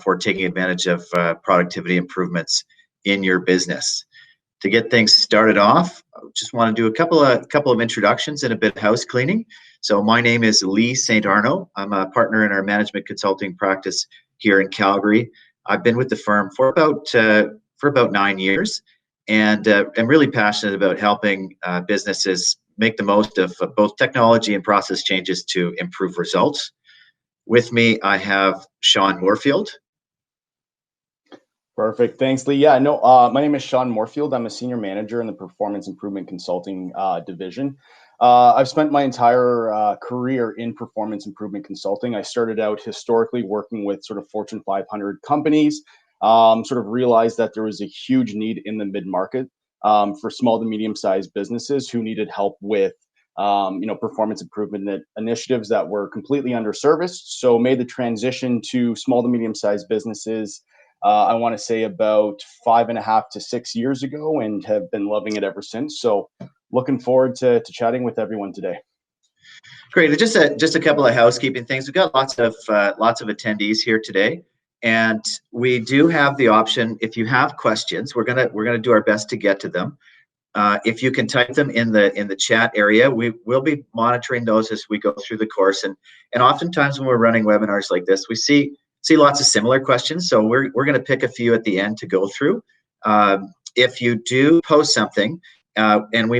for taking advantage of productivity improvements in your business. To get things started off, I just want to do a couple of introductions and a bit of house cleaning. So my name is Lee St. Arnaud. I'm a partner in our management consulting practice here in Calgary. I've been with the firm for about 9 years, and I'm really passionate about helping businesses make the most of both technology and process changes to improve results. With me, I have Sean Moorfield. Perfect. Thanks, Lee. Yeah, no, my name is Sean Moorfield. I'm a senior manager in the performance improvement consulting division. I've spent my entire career in performance improvement consulting. I started out historically working with sort of Fortune 500 companies, sort of realized that there was a huge need in the mid-market for small to medium-sized businesses who needed help with performance improvement initiatives that were completely underserviced. So made the transition to small to medium-sized businesses, I want to say about 5.5 to 6 years ago, and have been loving it ever since. So looking forward to chatting with everyone today. Great. Just a couple of housekeeping things. We've got lots of attendees here today, and we do have the option. If you have questions, we're gonna do our best to get to them. If you can type them in the chat area, we will be monitoring those as we go through the course. And oftentimes when we're running webinars like this, we see lots of similar questions. So we're going to pick a few at the end to go through. If you do post something and we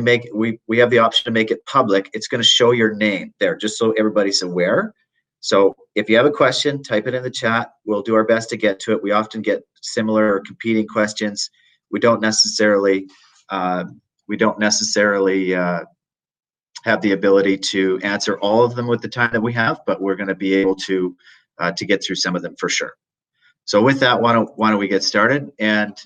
have the option to make it public, it's going to show your name there, just so everybody's aware. So if you have a question, type it in the chat. We'll do our best to get to it. We often get similar or competing questions. We don't necessarily have the ability to answer all of them with the time that we have, but we're going to be able to get through some of them for sure. So with that, why don't we get started? And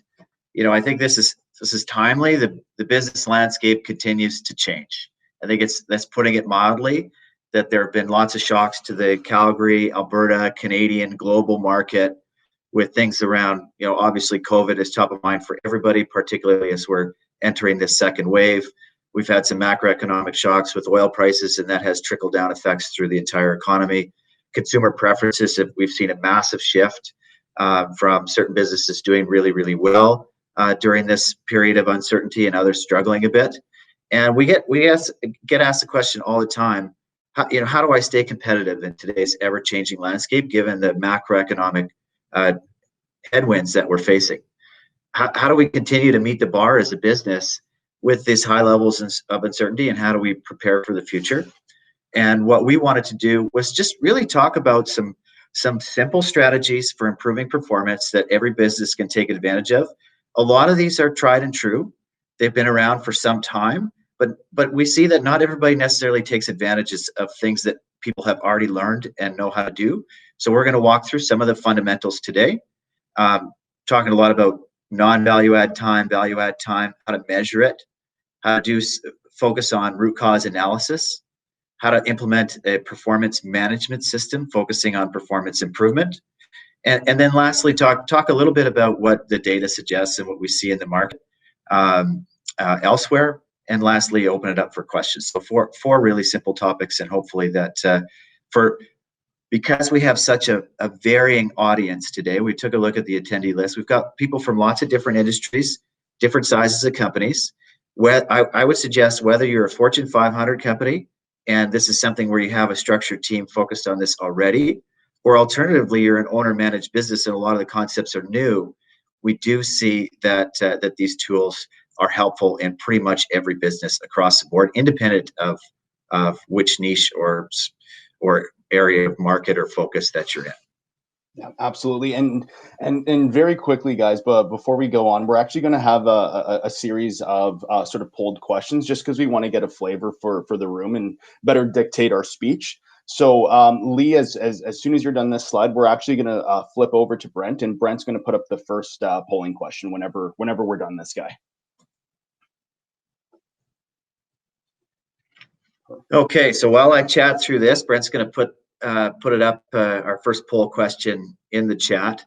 I think this is timely. The business landscape continues to change. I think that's putting it mildly, that there have been lots of shocks to the Calgary, Alberta, Canadian, global market, with things around, obviously COVID is top of mind for everybody, particularly as we're entering this second wave. We've had some macroeconomic shocks with oil prices, and that has trickle down effects through the entire economy. Consumer preferences, we've seen a massive shift from certain businesses doing really, really well during this period of uncertainty and others struggling a bit. And we get asked the question all the time, how do I stay competitive in today's ever-changing landscape, given the macroeconomic headwinds that we're facing? How do we continue to meet the bar as a business with these high levels of uncertainty, and how do we prepare for the future? And what we wanted to do was just really talk about some simple strategies for improving performance that every business can take advantage of. A lot of these are tried and true. They've been around for some time, but we see that not everybody necessarily takes advantages of things that people have already learned and know how to do. So we're going to walk through some of the fundamentals today, talking a lot about non-value add time, value add time, how to measure it, how to focus on root cause analysis, how to implement a performance management system focusing on performance improvement, and then lastly talk a little bit about what the data suggests and what we see in the market elsewhere, and lastly open it up for questions. So four really simple topics, and hopefully that because we have such a varying audience today, we took a look at the attendee list. We've got people from lots of different industries, different sizes of companies. I would suggest whether you're a Fortune 500 company, and this is something where you have a structured team focused on this already, or alternatively, you're an owner-managed business and a lot of the concepts are new, we do see that these tools are helpful in pretty much every business across the board, independent of which niche or area of market or focus that you're in. Yeah, absolutely. And very quickly, guys, but before we go on, we're actually going to have a series of sort of polled questions, just because we want to get a flavor for the room and better dictate our speech. So Lee, as soon as you're done this slide, we're actually going to flip over to Brent, and Brent's going to put up the first polling question whenever we're done this guy. Okay, so while I chat through this, Brent's going to put it up, our first poll question in the chat.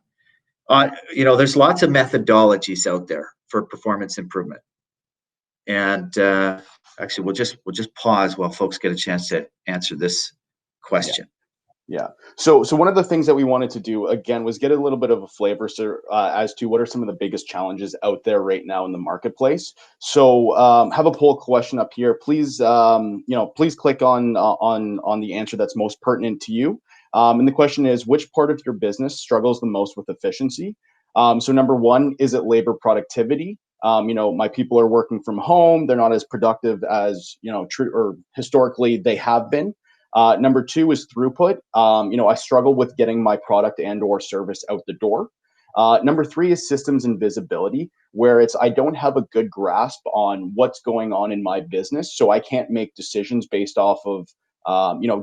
There's lots of methodologies out there for performance improvement, and actually we'll just pause while folks get a chance to answer this question. Yeah. So one of the things that we wanted to do again was get a little bit of a flavor as to what are some of the biggest challenges out there right now in the marketplace. So have a poll question up here. Please, please click on the answer that's most pertinent to you. And the question is, which part of your business struggles the most with efficiency? So number one, is it labor productivity? My people are working from home. They're not as productive as or historically they have been. Number two is throughput. I struggle with getting my product and or service out the door. Number three is systems and visibility, where I don't have a good grasp on what's going on in my business, so I can't make decisions based off of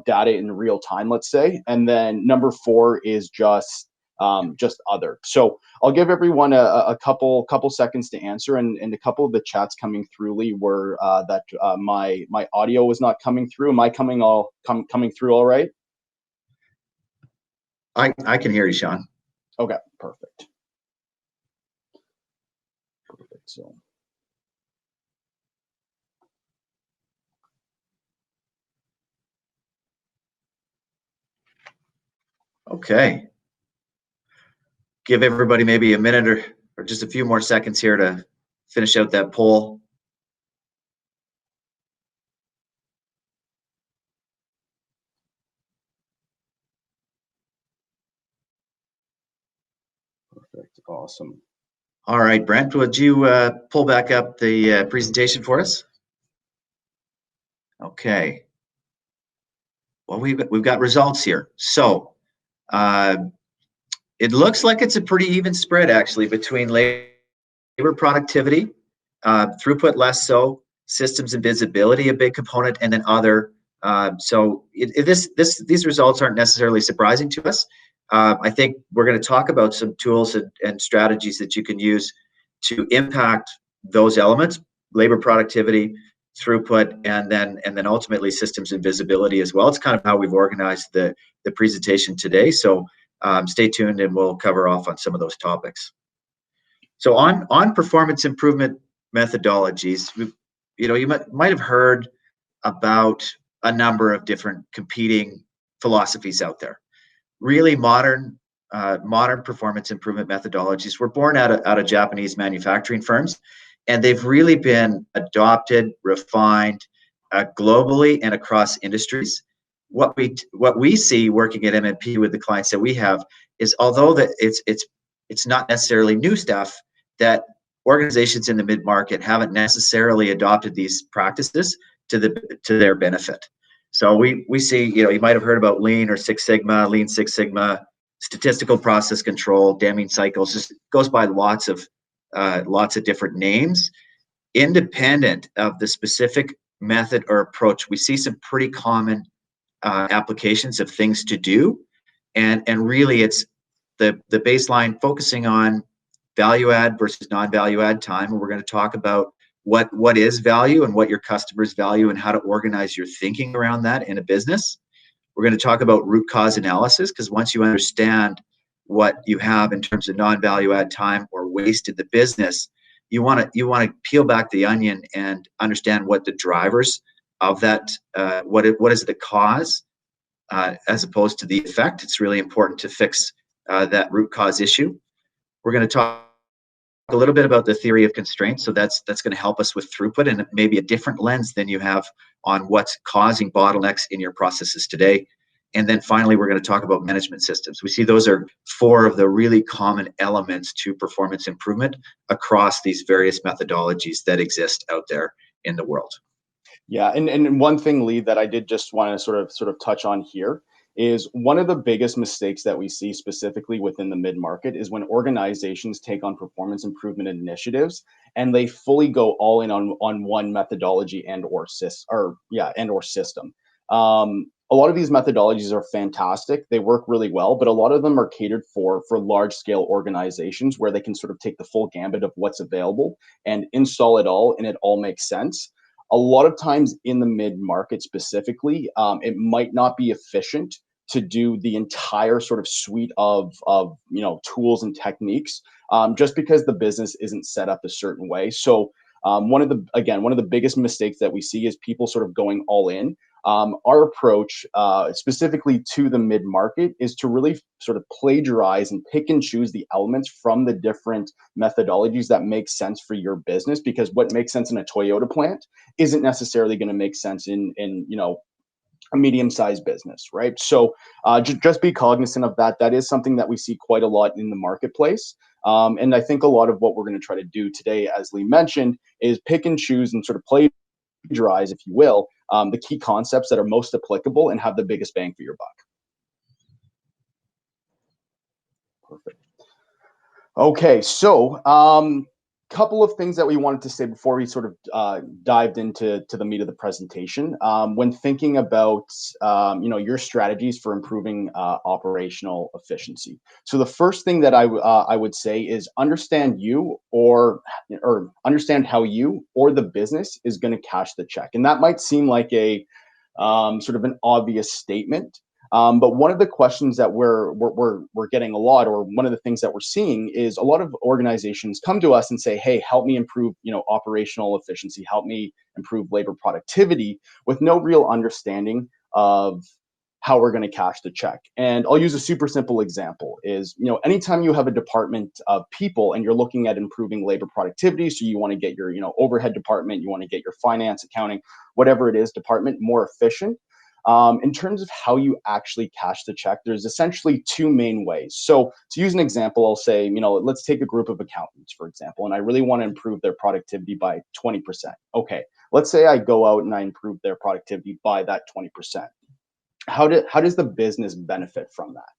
data in real time, let's say. And then number four is just other. So I'll give everyone a couple seconds to answer, and a couple of the chats coming through, Lee, were that my audio was not coming through. Am I coming through all right? I can hear you, Sean. Okay, perfect. So. Okay. Give everybody maybe a minute or just a few more seconds here to finish out that poll. Perfect. Awesome. All right, Brent, would you pull back up the presentation for us? Okay. Well, we've got results here. So it looks like it's a pretty even spread actually between labor productivity, throughput less so, systems and visibility a big component, and then other. These results aren't necessarily surprising to us. I think we're going to talk about some tools and strategies that you can use to impact those elements: labor productivity, throughput, and then ultimately systems and visibility as well. It's kind of how we've organized the presentation today. So stay tuned, and we'll cover off on some of those topics. So on performance improvement methodologies, you might have heard about a number of different competing philosophies out there. Really modern performance improvement methodologies were born out of Japanese manufacturing firms, and they've really been adopted, refined globally and across industries. What we see working at MMP with the clients that we have is, although that it's not necessarily new stuff, that organizations in the mid-market haven't necessarily adopted these practices to their benefit. So we see, you might have heard about Lean or Six Sigma, Lean Six Sigma, statistical process control, Deming cycles. Just goes by lots of different names. Independent of the specific method or approach, we see some pretty common applications of things to do, and really it's the baseline focusing on value add versus non-value add time. And we're going to talk about what is value and what your customers value and how to organize your thinking around that in a business. We're going to talk about root cause analysis, because once you understand what you have in terms of non-value add time or waste in the business, you want to peel back the onion and understand what the drivers of that, what is the cause as opposed to the effect. It's really important to fix that root cause issue. We're going to talk a little bit about the theory of constraints. So that's going to help us with throughput and maybe a different lens than you have on what's causing bottlenecks in your processes today. And then finally, we're going to talk about management systems. We see those are four of the really common elements to performance improvement across these various methodologies that exist out there in the world. Yeah, and one thing, Lee, that I did just want to sort of touch on here is one of the biggest mistakes that we see specifically within the mid-market is when organizations take on performance improvement initiatives and they fully go all in on one methodology and or system. A lot of these methodologies are fantastic. They work really well, but a lot of them are catered for large scale organizations where they can sort of take the full gambit of what's available and install it all, and it all makes sense. A lot of times in the mid-market specifically, it might not be efficient to do the entire sort of suite of tools and techniques, just because the business isn't set up a certain way. So one of the biggest mistakes that we see is people sort of going all in. Our approach, specifically to the mid-market, is to really sort of plagiarize and pick and choose the elements from the different methodologies that make sense for your business, because what makes sense in a Toyota plant isn't necessarily going to make sense in a medium-sized business, right? So just be cognizant of that. That is something that we see quite a lot in the marketplace. And I think a lot of what we're going to try to do today, as Lee mentioned, is pick and choose and sort of plagiarize, if you will, the key concepts that are most applicable and have the biggest bang for your buck. Perfect. Okay, so couple of things that we wanted to say before we sort of dived into the meat of the presentation. When thinking about your strategies for improving operational efficiency, so the first thing that I would say is understand you or understand how you or the business is going to cash the check, and that might seem like a sort of an obvious statement. But one of the questions that we're getting a lot, or one of the things that we're seeing, is a lot of organizations come to us and say, "Hey, help me improve, operational efficiency. Help me improve labor productivity," with no real understanding of how we're going to cash the check. And I'll use a super simple example: is anytime you have a department of people and you're looking at improving labor productivity, so you want to get your overhead department, you want to get your finance, accounting, whatever it is, department more efficient. In terms of how you actually cash the check, there's essentially two main ways. So to use an example, I'll say, let's take a group of accountants, for example, and I really want to improve their productivity by 20%. Okay, let's say I go out and I improve their productivity by that 20%. How does the business benefit from that?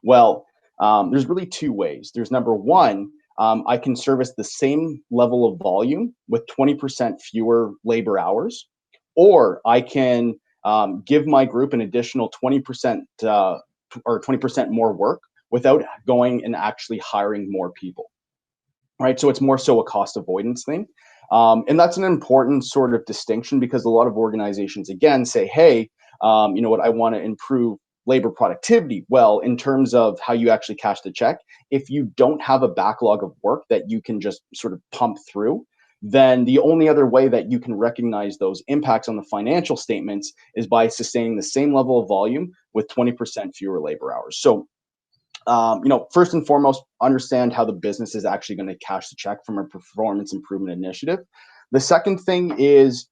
Well, there's really two ways. There's number one, I can service the same level of volume with 20% fewer labor hours, or I can give my group an additional 20% or 20% more work without going and actually hiring more people, right? So it's more so a cost avoidance thing. And that's an important sort of distinction, because a lot of organizations, again, say, hey, you know what, I want to improve labor productivity. Well, in terms of how you actually cash the check, if you don't have a backlog of work that you can just sort of pump through, then the only other way that you can recognize those impacts on the financial statements is by sustaining the same level of volume with 20% fewer labor hours. So, first and foremost, understand how the business is actually going to cash the check from a performance improvement initiative. The second thing is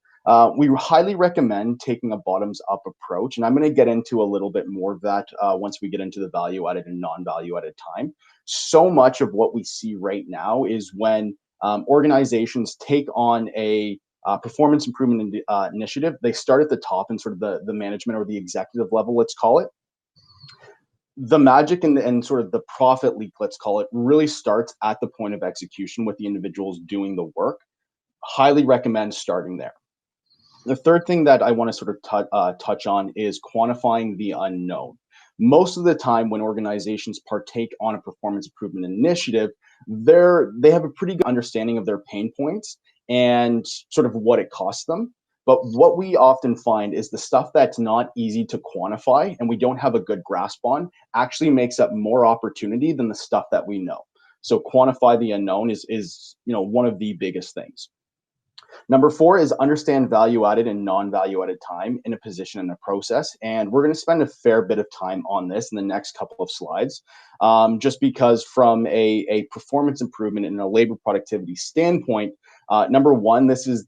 we highly recommend taking a bottoms-up approach, and I'm going to get into a little bit more of that once we get into the value-added and non-value-added time. So much of what we see right now is when organizations take on a performance improvement initiative, they start at the top in sort of the management or the executive level, let's call it. The magic and sort of the profit leak, let's call it, really starts at the point of execution with the individuals doing the work. Highly recommend starting there. The third thing that I want to sort of touch on is quantifying the unknown. Most of the time when organizations partake on a performance improvement initiative, they have a pretty good understanding of their pain points and sort of what it costs them. But what we often find is the stuff that's not easy to quantify and we don't have a good grasp on actually makes up more opportunity than the stuff that we know. So quantify the unknown is one of the biggest things. Number 4 is understand value-added and non-value-added time in a position and a process. And we're going to spend a fair bit of time on this in the next couple of slides, just because from a performance improvement and a labor productivity standpoint, number 1, this is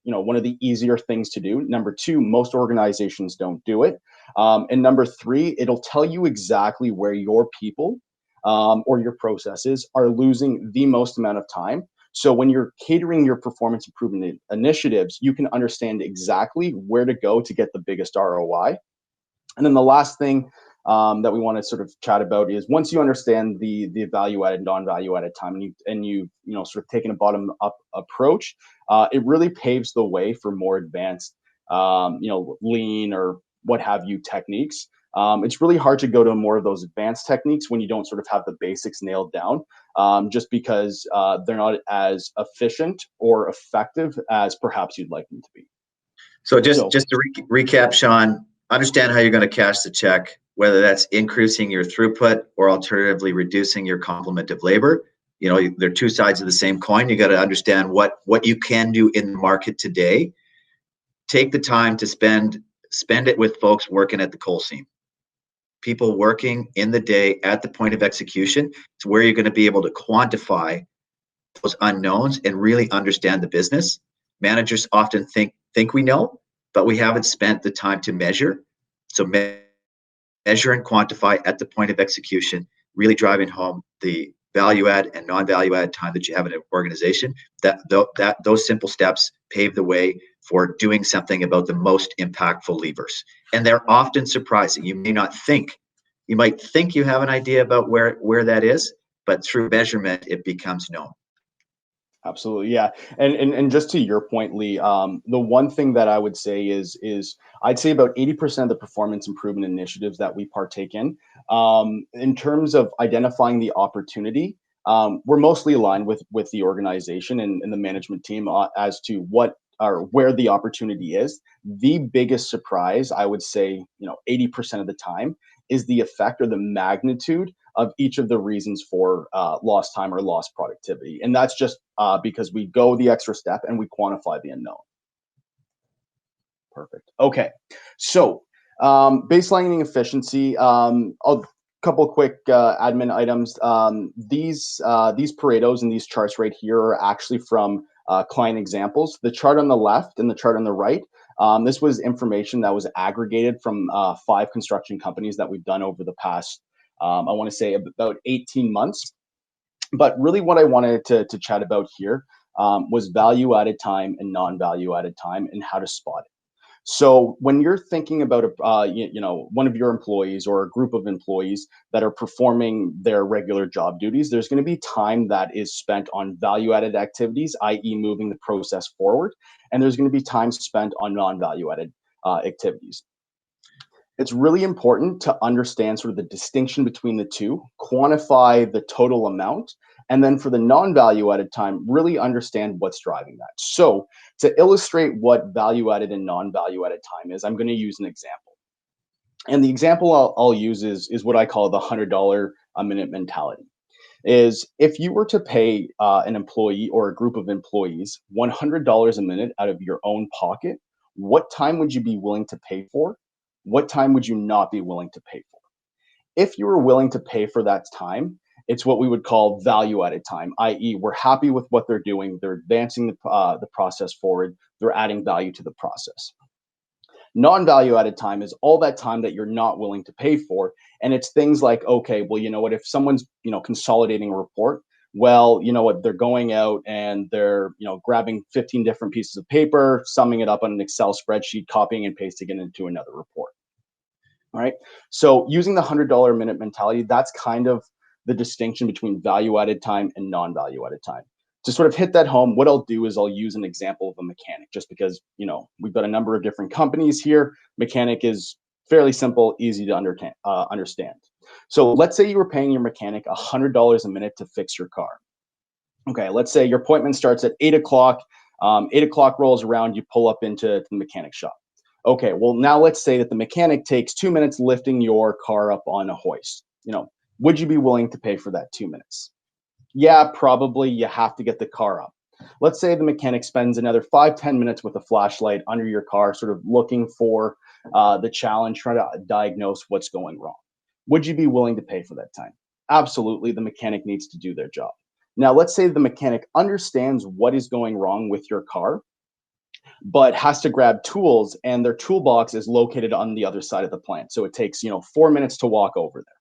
one of the easier things to do. Number 2, most organizations don't do it. And number 3, it'll tell you exactly where your people or your processes are losing the most amount of time. So when you're catering your performance improvement initiatives, you can understand exactly where to go to get the biggest ROI. And then the last thing that we want to sort of chat about is once you understand the value-added, non-value-added time, and you sort of taken a bottom-up approach, it really paves the way for more advanced, lean or what have you techniques. It's really hard to go to more of those advanced techniques when you don't sort of have the basics nailed down, just because they're not as efficient or effective as perhaps you'd like them to be. So just to recap, Sean, understand how you're going to cash the check, whether that's increasing your throughput or alternatively reducing your complement of labor. They're two sides of the same coin. You got to understand what you can do in the market today. Take the time to spend spend it with folks working at the coal seam. People working in the day at the point of execution. It's where you're going to be able to quantify those unknowns and really understand the business. Managers often think we know, but we haven't spent the time to measure. So measure and quantify at the point of execution, really driving home the value add and non-value add time that you have in an organization. Those simple steps pave the way for doing something about the most impactful levers. And they're often surprising. You might think you have an idea about where that is, but through measurement, it becomes known. Absolutely, yeah. And just to your point, Lee, the one thing that I would say is I'd say about 80% of the performance improvement initiatives that we partake in terms of identifying the opportunity, we're mostly aligned with the organization and the management team as to what or where the opportunity is. The biggest surprise, I would say, 80% of the time, is the effect or the magnitude of each of the reasons for lost time or lost productivity. And that's just because we go the extra step and we quantify the unknown. Perfect. Okay. So baselining efficiency, a couple of quick admin items. These Paretos and these charts right here are actually from client examples. The chart on the left and the chart on the right, this was information that was aggregated from 5 construction companies that we've done over the past, I want to say about 18 months. But really what I wanted to chat about here was value added time and non-value added time and how to spot it. So when you're thinking about one of your employees or a group of employees that are performing their regular job duties, there's going to be time that is spent on value-added activities, i.e., moving the process forward, and there's going to be time spent on non-value-added activities. It's really important to understand sort of the distinction between the two, quantify the total amount, and then for the non-value added time, really understand what's driving that. So to illustrate what value added and non-value added time is, I'm going to use an example. And the example I'll use is what I call the $100 a minute mentality. Is if you were to pay an employee or a group of employees $100 a minute out of your own pocket, what time would you be willing to pay for? What time would you not be willing to pay for? If you were willing to pay for that time, it's what we would call value-added time, i.e., we're happy with what they're doing, they're advancing the process forward, they're adding value to the process. Non-value-added time is all that time that you're not willing to pay for, and it's things like, okay, well, you know what, if someone's consolidating a report, well, you know what, they're going out and they're grabbing 15 different pieces of paper, summing it up on an Excel spreadsheet, copying and pasting it into another report. All right. So using the $100 a minute mentality, that's kind of the distinction between value added time and non-value added time. To sort of hit that home, what I'll do is I'll use an example of a mechanic, just because we've got a number of different companies here. Mechanic is fairly simple, easy to understand. So let's say you were paying your mechanic $100 a minute to fix your car. Okay, let's say your appointment starts at 8 o'clock. 8 o'clock rolls around, you pull up into the mechanic shop. Okay, well, now let's say that the mechanic takes 2 minutes lifting your car up on a hoist. Would you be willing to pay for that 2 minutes? Yeah, probably. You have to get the car up. Let's say the mechanic spends another 5-10 minutes with a flashlight under your car, sort of looking for the challenge, trying to diagnose what's going wrong. Would you be willing to pay for that time? Absolutely. The mechanic needs to do their job. Now, let's say the mechanic understands what is going wrong with your car, but has to grab tools, and their toolbox is located on the other side of the plant. So it takes 4 minutes to walk over there.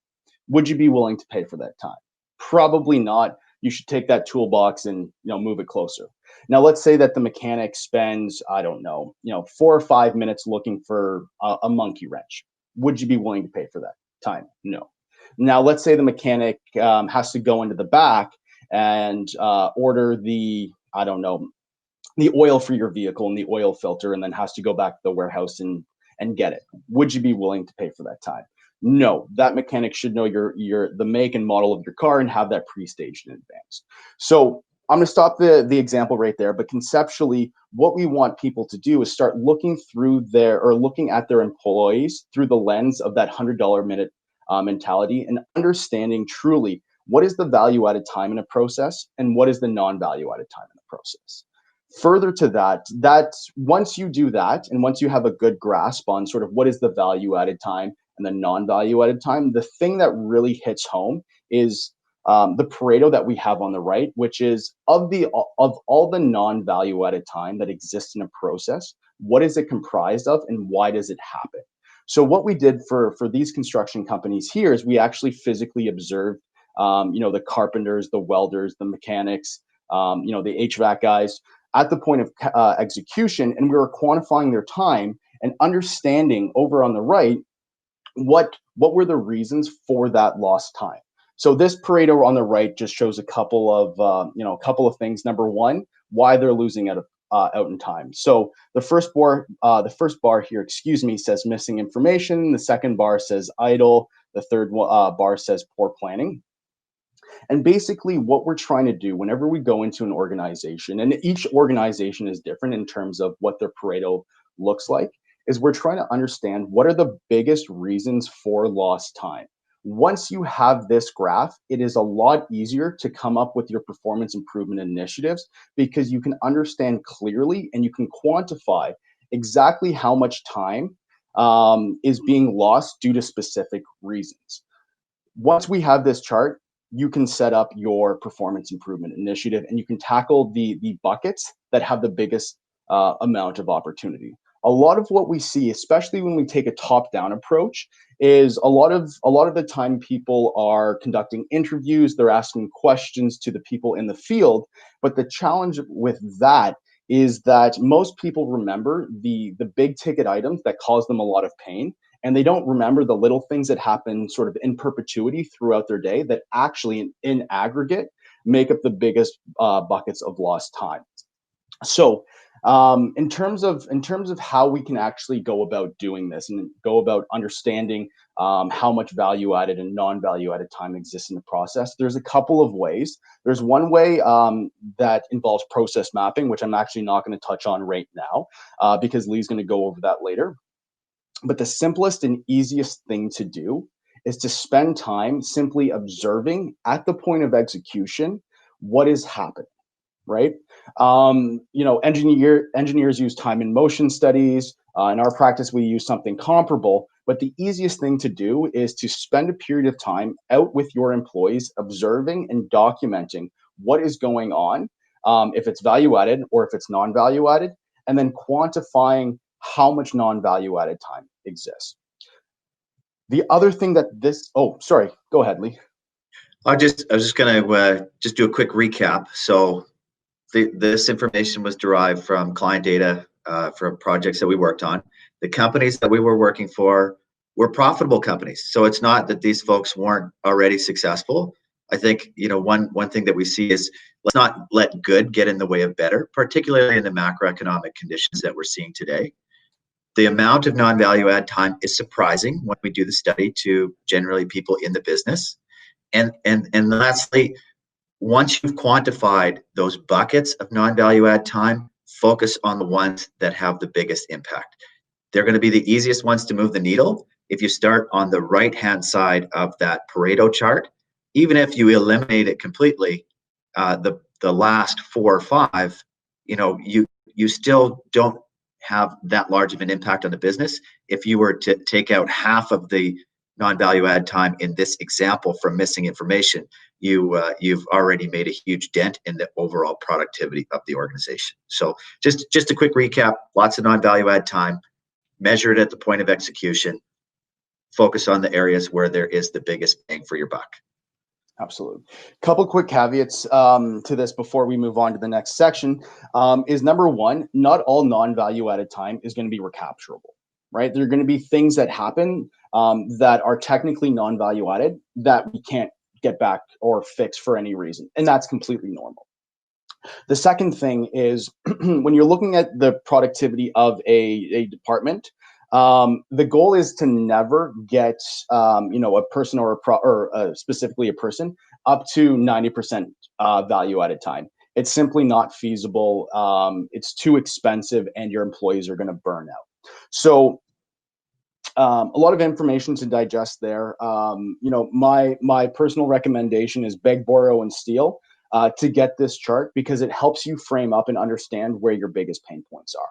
Would you be willing to pay for that time? Probably not. You should take that toolbox and move it closer. Now, let's say that the mechanic spends, I don't know, 4 or 5 minutes looking for a monkey wrench. Would you be willing to pay for that time? No. Now, let's say the mechanic has to go into the back and order the, I don't know, the oil for your vehicle and the oil filter, and then has to go back to the warehouse and get it. Would you be willing to pay for that time? No, that mechanic should know the make and model of your car and have that pre-staged in advance. So I'm going to stop the example right there, but conceptually, what we want people to do is start looking at their employees through the lens of that $100 minute mentality, and understanding truly what is the value added time in a process and what is the non-value added time in the process. Further to that once you do that, and once you have a good grasp on sort of what is the value added time and the non-value added time, the thing that really hits home is the Pareto that we have on the right, which is of all the non-value added time that exists in a process, what is it comprised of and why does it happen? So what we did for these construction companies here is we actually physically observed, the carpenters, the welders, the mechanics, the HVAC guys at the point of execution, and we were quantifying their time and understanding over on the right what were the reasons for that lost time. So this Pareto on the right just shows a couple of things. Number one, why they're losing out in time. So the first bar here, says missing information. The second bar says idle. The third bar says poor planning. And basically what we're trying to do whenever we go into an organization, and each organization is different in terms of what their Pareto looks like, is we're trying to understand what are the biggest reasons for lost time. Once you have this graph, it is a lot easier to come up with your performance improvement initiatives because you can understand clearly and you can quantify exactly how much time is being lost due to specific reasons. Once we have this chart, you can set up your performance improvement initiative and you can tackle the buckets that have the biggest amount of opportunity. A lot of what we see, especially when we take a top-down approach, is a lot of the time people are conducting interviews, they're asking questions to the people in the field, but the challenge with that is that most people remember the big ticket items that cause them a lot of pain, and they don't remember the little things that happen sort of in perpetuity throughout their day that actually in aggregate make up the biggest buckets of lost time. So in terms of how we can actually go about doing this and go about understanding how much value added and non-value added time exists in the process, there's a couple of ways. There's one way that involves process mapping, which I'm actually not going to touch on right now because Lee's going to go over that later. But the simplest and easiest thing to do is to spend time simply observing at the point of execution what is happening, right? Engineers use time and motion studies. In our practice, we use something comparable. But the easiest thing to do is to spend a period of time out with your employees, observing and documenting what is going on, if it's value added or if it's non-value added, and then quantifying how much non-value added time exists. The other thing that go ahead, Lee. I was just going to just do a quick recap. So this information was derived from client data from projects that we worked on. The companies that we were working for were profitable companies. So it's not that these folks weren't already successful. I think, one thing that we see is let's not let good get in the way of better, particularly in the macroeconomic conditions that we're seeing today. The amount of non-value add time is surprising when we do the study to generally people in the business. And lastly, once you've quantified those buckets of non-value add time, focus on the ones that have the biggest impact. They're going to be the easiest ones to move the needle. If you start on the right-hand side of that Pareto chart, even if you eliminate it completely, the last 4 or 5, you still don't have that large of an impact on the business. If you were to take out half of the non-value add time in this example from missing information, you've already made a huge dent in the overall productivity of the organization. So just a quick recap: lots of non-value add time, measure it at the point of execution, focus on the areas where there is the biggest bang for your buck. Absolutely. Couple quick caveats to this before we move on to the next section is number one, not all non-value added time is going to be recapturable, right? There are going to be things that happen that are technically non-value added that we can't get back or fix for any reason. And that's completely normal. The second thing is when you're looking at the productivity of a department, the goal is to never get a person or specifically a person up to 90% value added time. It's simply not feasible. It's too expensive, and your employees are going to burn out. So a lot of information to digest there. My personal recommendation is beg, borrow, and steal. to get this chart because it helps you frame up and understand where your biggest pain points are.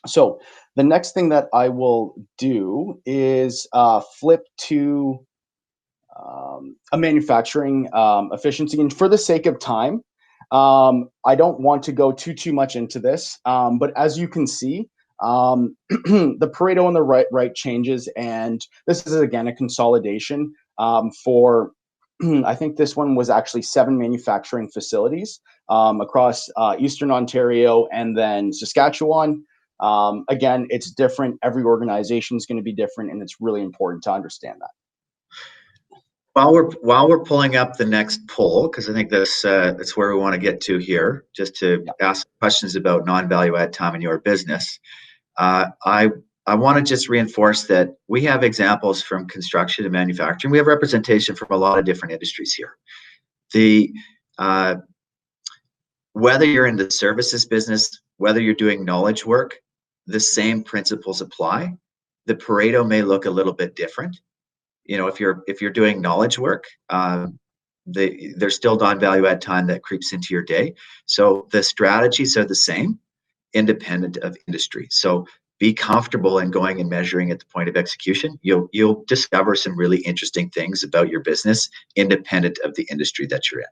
So the next thing that I will do is flip to a manufacturing efficiency. And for the sake of time, I don't want to go too much into this, but as you can see, the Pareto on the right changes, and this is again a consolidation for I think this one was actually 7 manufacturing facilities across Eastern Ontario and then Saskatchewan. Again, it's different. Every organization is going to be different, and it's really important to understand that. While we're pulling up the next poll, because I think that's where we want to get to here, just to ask questions about non-value add time in your business. I want to just reinforce that we have examples from construction and manufacturing. We have representation from a lot of different industries here. Whether you're in the services business, whether you're doing knowledge work, the same principles apply. The Pareto may look a little bit different. You know, if you're doing knowledge work, there's still non-value add time that creeps into your day. So the strategies are the same, independent of industry. So be comfortable in going and measuring at the point of execution. You'll discover some really interesting things about your business, independent of the industry that you're in.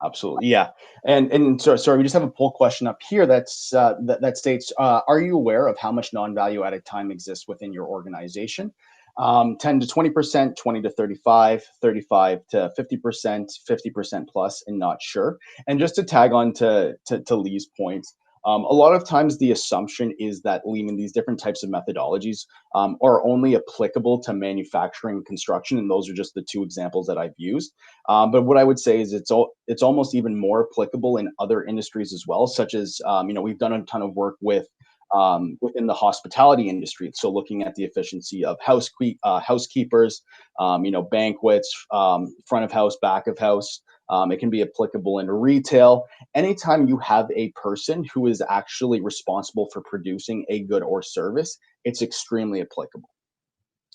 Absolutely, yeah. And so sorry, we just have a poll question up here that states, are you aware of how much non-value added time exists within your organization? 10 to 20%, 20 to 35, 35 to 50%, 50% plus, and not sure. And just to tag on to Lee's points, a lot of times the assumption is that lean and these different types of methodologies are only applicable to manufacturing and construction, and those are just the 2 examples that I've used. But what I would say is it's almost even more applicable in other industries as well, such as we've done a ton of work within the hospitality industry. So looking at the efficiency of housekeepers, banquets, front of house, back of house. It can be applicable in retail. Anytime you have a person who is actually responsible for producing a good or service, it's extremely applicable.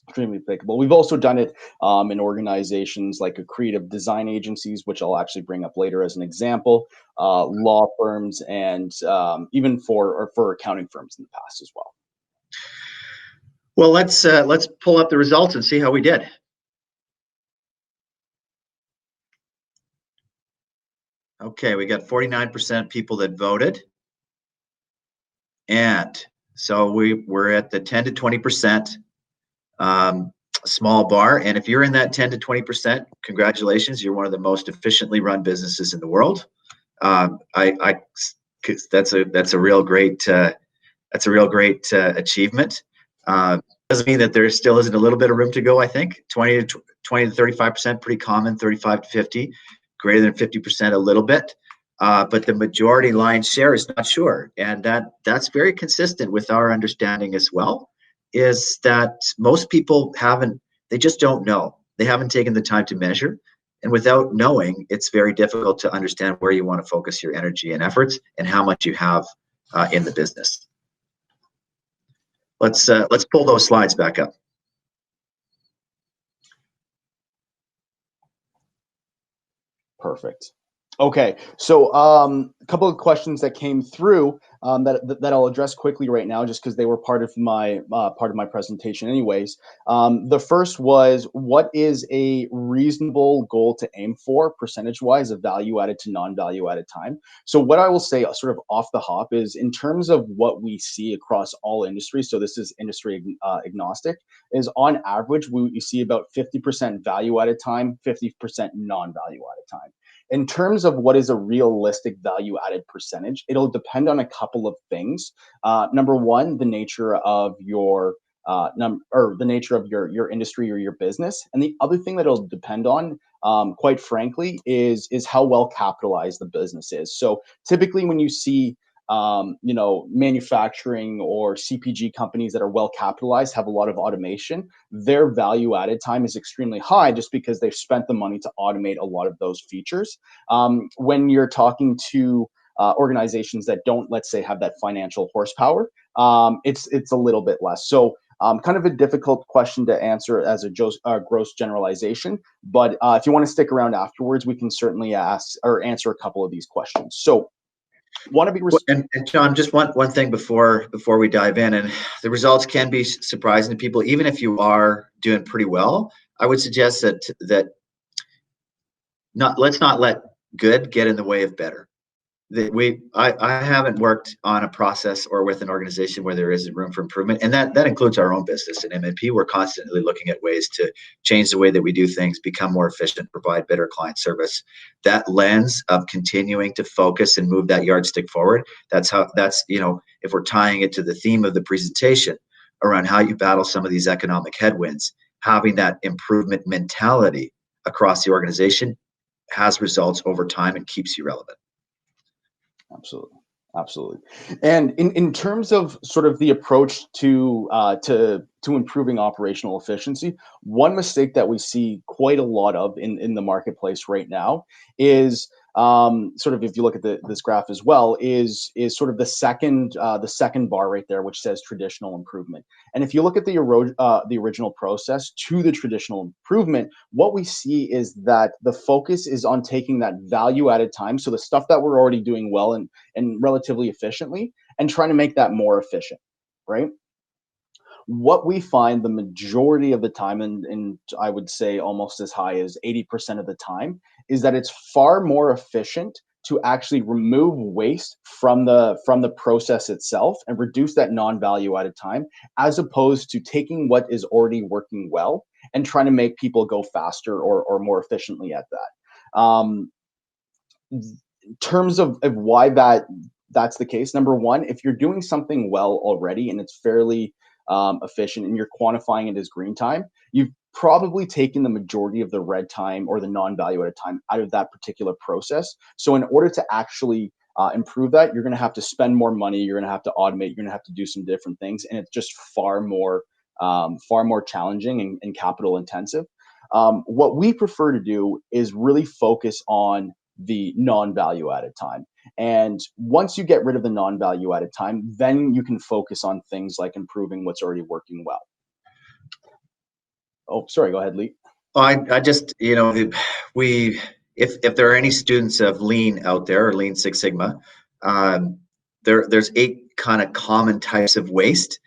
Extremely applicable. We've also done it in organizations like creative design agencies, which I'll actually bring up later as an example, law firms, and even for accounting firms in the past as well. Well, let's pull up the results and see how we did. Okay, we got 49% people that voted. And so we're at the 10 to 20% small bar. And if you're in that 10 to 20%, congratulations, you're one of the most efficiently run businesses in the world. That's a real great achievement. Doesn't mean that there still isn't a little bit of room to go. I think 20 to 35%, pretty common. 35 to 50. Greater than 50%, a little bit, but the majority lion's share is not sure, and that's very consistent with our understanding as well. Is that most people they just don't know. They haven't taken the time to measure, and without knowing, it's very difficult to understand where you want to focus your energy and efforts and how much you have in the business. Let's pull those slides back up. Perfect. Okay, so a couple of questions that came through that I'll address quickly right now, just because they were part of my presentation, anyways. The first was, what is a reasonable goal to aim for, percentage-wise, of value added to non-value added time? So what I will say, sort of off the hop, is in terms of what we see across all industries. So this is industry agnostic. Is on average we see about 50% value added time, 50% non-value added time. In terms of what is a realistic value added percentage, it'll depend on a couple of things. Number one, the nature of your your industry or your business, and the other thing that it'll depend on, quite frankly, is how well capitalized the business is. So typically, when you see manufacturing or CPG companies that are well capitalized, have a lot of automation, their value added time is extremely high just because they've spent the money to automate a lot of those features. When you're talking to organizations that don't, let's say, have that financial horsepower, it's a little bit less. So Kind of a difficult question to answer as a gross generalization, but if you want to stick around afterwards, we can certainly ask or answer a couple of these questions. So, want to be and John, just one thing before we dive in, and the results can be surprising to people, even if you are doing pretty well. I would suggest that let's not let good get in the way of better. I haven't worked on a process or with an organization where there isn't room for improvement, and that includes our own business. At MNP, we're constantly looking at ways to change the way that we do things, become more efficient, provide better client service. That lens of continuing to focus and move that yardstick forward, that's if we're tying it to the theme of the presentation around how you battle some of these economic headwinds, having that improvement mentality across the organization has results over time and keeps you relevant. Absolutely. Absolutely. And in terms of sort of the approach to improving operational efficiency, one mistake that we see quite a lot of in the marketplace right now is sort of, if you look at this graph as well, is sort of the second bar right there, which says traditional improvement. And if you look at the original process to the traditional improvement, what we see is that the focus is on taking that value added time, so the stuff that we're already doing well and relatively efficiently, and trying to make that more efficient, right? What we find the majority of the time, and I would say almost as high as 80% of the time, is that it's far more efficient to actually remove waste from the process itself and reduce that non-value added time, as opposed to taking what is already working well and trying to make people go faster or more efficiently at that. In terms of why that's the case, number one, if you're doing something well already and it's fairly efficient and you're quantifying it as green time, you've probably taken the majority of the red time or the non-value added time out of that particular process. So in order to actually improve that, you're going to have to spend more money, you're going to have to automate, you're going to have to do some different things, and it's just far more challenging and capital intensive. What we prefer to do is really focus on the non-value added time. And once you get rid of the non-value added time, then you can focus on things like improving what's already working well. Oh, sorry, go ahead, Lee. I just, if there are any students of Lean out there, or Lean Six Sigma, there's 8 kind of common types of waste.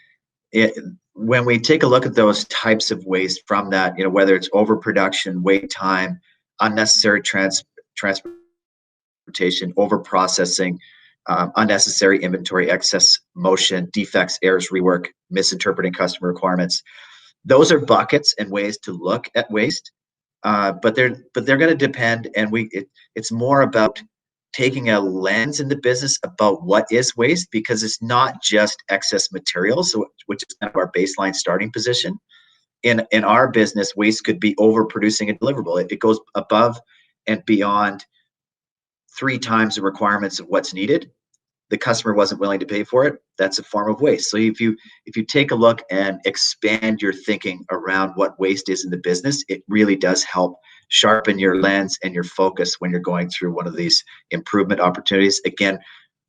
When we take a look at those types of waste from that, whether it's overproduction, wait time, unnecessary transportation, over-processing, unnecessary inventory, excess motion, defects, errors, rework, misinterpreting customer requirements. Those are buckets and ways to look at waste, but they're going to depend, and it's more about taking a lens in the business about what is waste, because it's not just excess materials, which is kind of our baseline starting position. In our business, waste could be overproducing a deliverable. It goes above and beyond 3 times the requirements of what's needed. The customer wasn't willing to pay for it. That's a form of waste. So if you take a look and expand your thinking around what waste is in the business, it really does help sharpen your lens and your focus when you're going through one of these improvement opportunities. Again,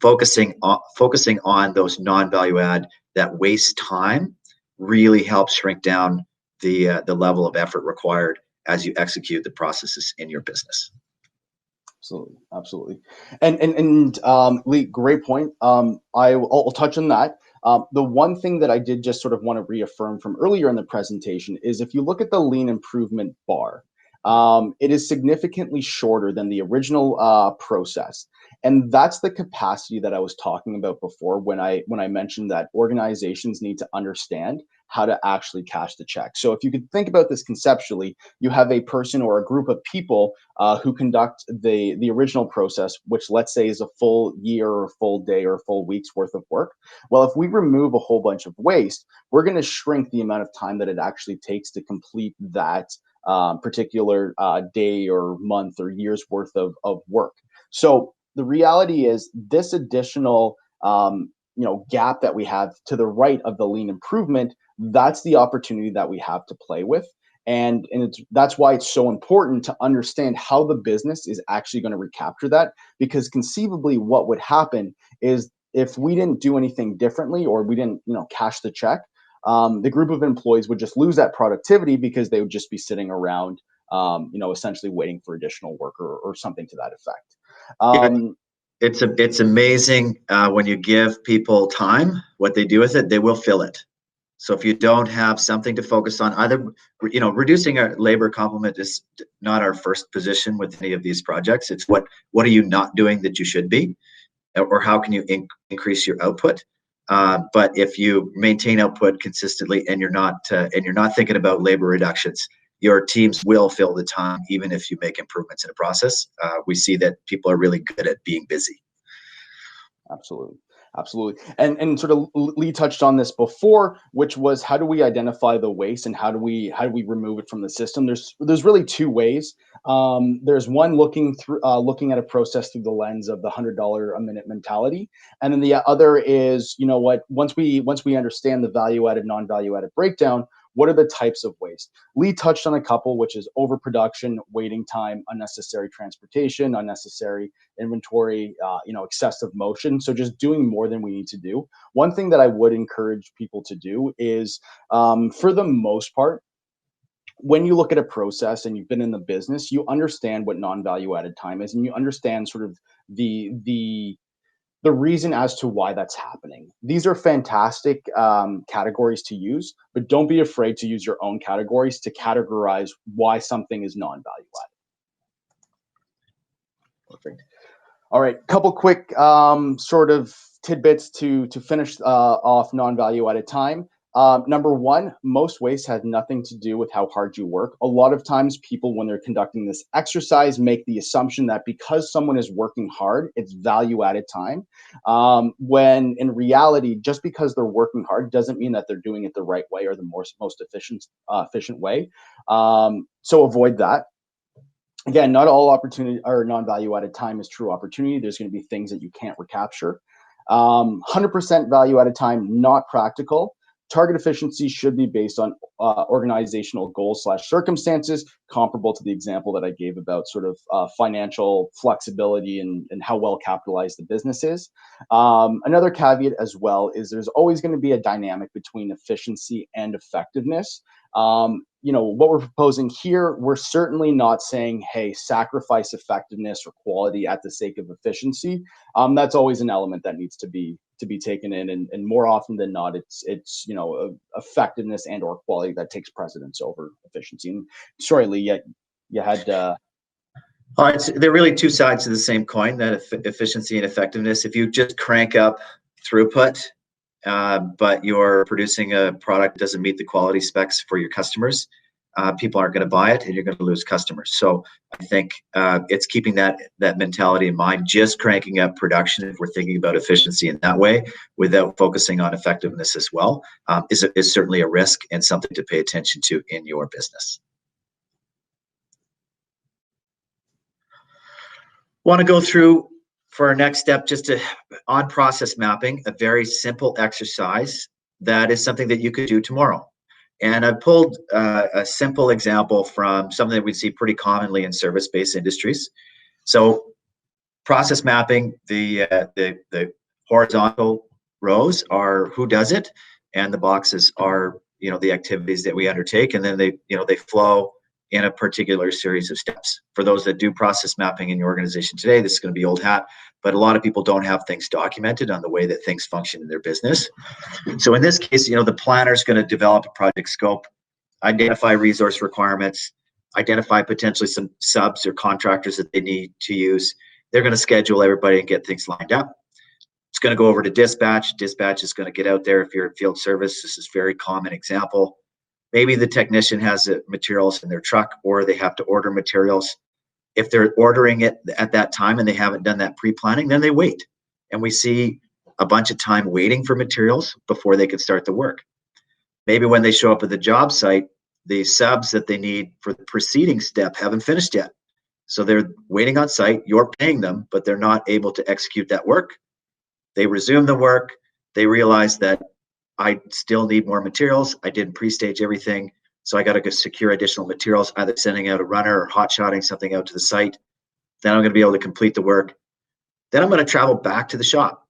focusing on those non-value add, that waste time, really helps shrink down the level of effort required as you execute the processes in your business. Absolutely. And Lee, great point. I'll touch on that. The one thing that I did just sort of want to reaffirm from earlier in the presentation is, if you look at the lean improvement bar, it is significantly shorter than the original process. And that's the capacity that I was talking about before when I mentioned that organizations need to understand how to actually cash the check. So if you could think about this conceptually, you have a person or a group of people who conduct the original process, which let's say is a full year or full day or full week's worth of work. Well, if we remove a whole bunch of waste, we're going to shrink the amount of time that it actually takes to complete that particular day or month or year's worth of work. So the reality is, this additional gap that we have to the right of the lean improvement, that's the opportunity that we have to play with. And that's why it's so important to understand how the business is actually going to recapture that, because conceivably what would happen is, if we didn't do anything differently, or we didn't cash the check, the group of employees would just lose that productivity because they would just be sitting around, essentially waiting for additional work or something to that effect. It's amazing when you give people time, what they do with it, they will fill it. So if you don't have something to focus on, either, reducing our labor complement is not our first position with any of these projects. It's what are you not doing that you should be, or how can you increase your output? But if you maintain output consistently and you're not thinking about labor reductions, your teams will fill the time, even if you make improvements in a process. We see that people are really good at being busy. Absolutely. And sort of Lee touched on this before, which was, how do we identify the waste and how do we remove it from the system? There's really two ways. There's one, looking at a process through the lens of the $100 a minute mentality, and then the other is, once we understand the value added, non-value added breakdown, what are the types of waste? Lee touched on a couple, which is overproduction, waiting time, unnecessary transportation, unnecessary inventory, excessive motion. So just doing more than we need to do. One thing that I would encourage people to do is, for the most part, when you look at a process and you've been in the business, you understand what non-value added time is, and you understand sort of the reason as to why that's happening. These are fantastic categories to use, but don't be afraid to use your own categories to categorize why something is non-value added. Perfect. All right, couple quick sort of tidbits to finish off non-value added time. Number one, most waste has nothing to do with how hard you work. A lot of times people, when they're conducting this exercise, make the assumption that because someone is working hard, it's value added time. When in reality, just because they're working hard doesn't mean that they're doing it the right way or the most efficient way. So avoid that. Again, not all opportunity or non-value added time is true opportunity. There's going to be things that you can't recapture. 100% value added time, not practical. Target efficiency should be based on organizational goals / circumstances, comparable to the example that I gave about sort of financial flexibility and how well capitalized the business is. Another caveat as well is there's always going to be a dynamic between efficiency and effectiveness. What we're proposing here, we're certainly not saying, hey, sacrifice effectiveness or quality at the sake of efficiency. That's always an element that needs to be taken in, and more often than not, it's effectiveness and or quality that takes precedence over efficiency. And sorry, Lee, you had. They're really two sides of the same coin, that efficiency and effectiveness. If you just crank up throughput, but you're producing a product that doesn't meet the quality specs for your customers, people aren't going to buy it, and you're going to lose customers. So I think it's keeping that mentality in mind. Just cranking up production, if we're thinking about efficiency in that way, without focusing on effectiveness as well, is certainly a risk and something to pay attention to in your business. Want to go through for our next step, just on process mapping, a very simple exercise that is something that you could do tomorrow. And I pulled a simple example from something that we see pretty commonly in service-based industries. So process mapping, the horizontal rows are who does it, and the boxes are the activities that we undertake, and then they flow in a particular series of steps. For those that do process mapping in your organization today, this is going to be old hat, but a lot of people don't have things documented on the way that things function in their business. So in this case, the planner is going to develop a project scope, identify resource requirements, identify potentially some subs or contractors that they need to use. They're going to schedule everybody and get things lined up. It's going to go over to dispatch. Dispatch is going to get out there. If you're in field service, this is a very common example. Maybe the technician has materials in their truck, or they have to order materials. If they're ordering it at that time and they haven't done that pre-planning, then they wait. And we see a bunch of time waiting for materials before they can start the work. Maybe when they show up at the job site, the subs that they need for the preceding step haven't finished yet. So they're waiting on site, you're paying them, but they're not able to execute that work. They resume the work. They realize that I still need more materials. I didn't pre-stage everything, so I got to go secure additional materials, either sending out a runner or hot-shotting something out to the site. Then I'm going to be able to complete the work. Then I'm going to travel back to the shop,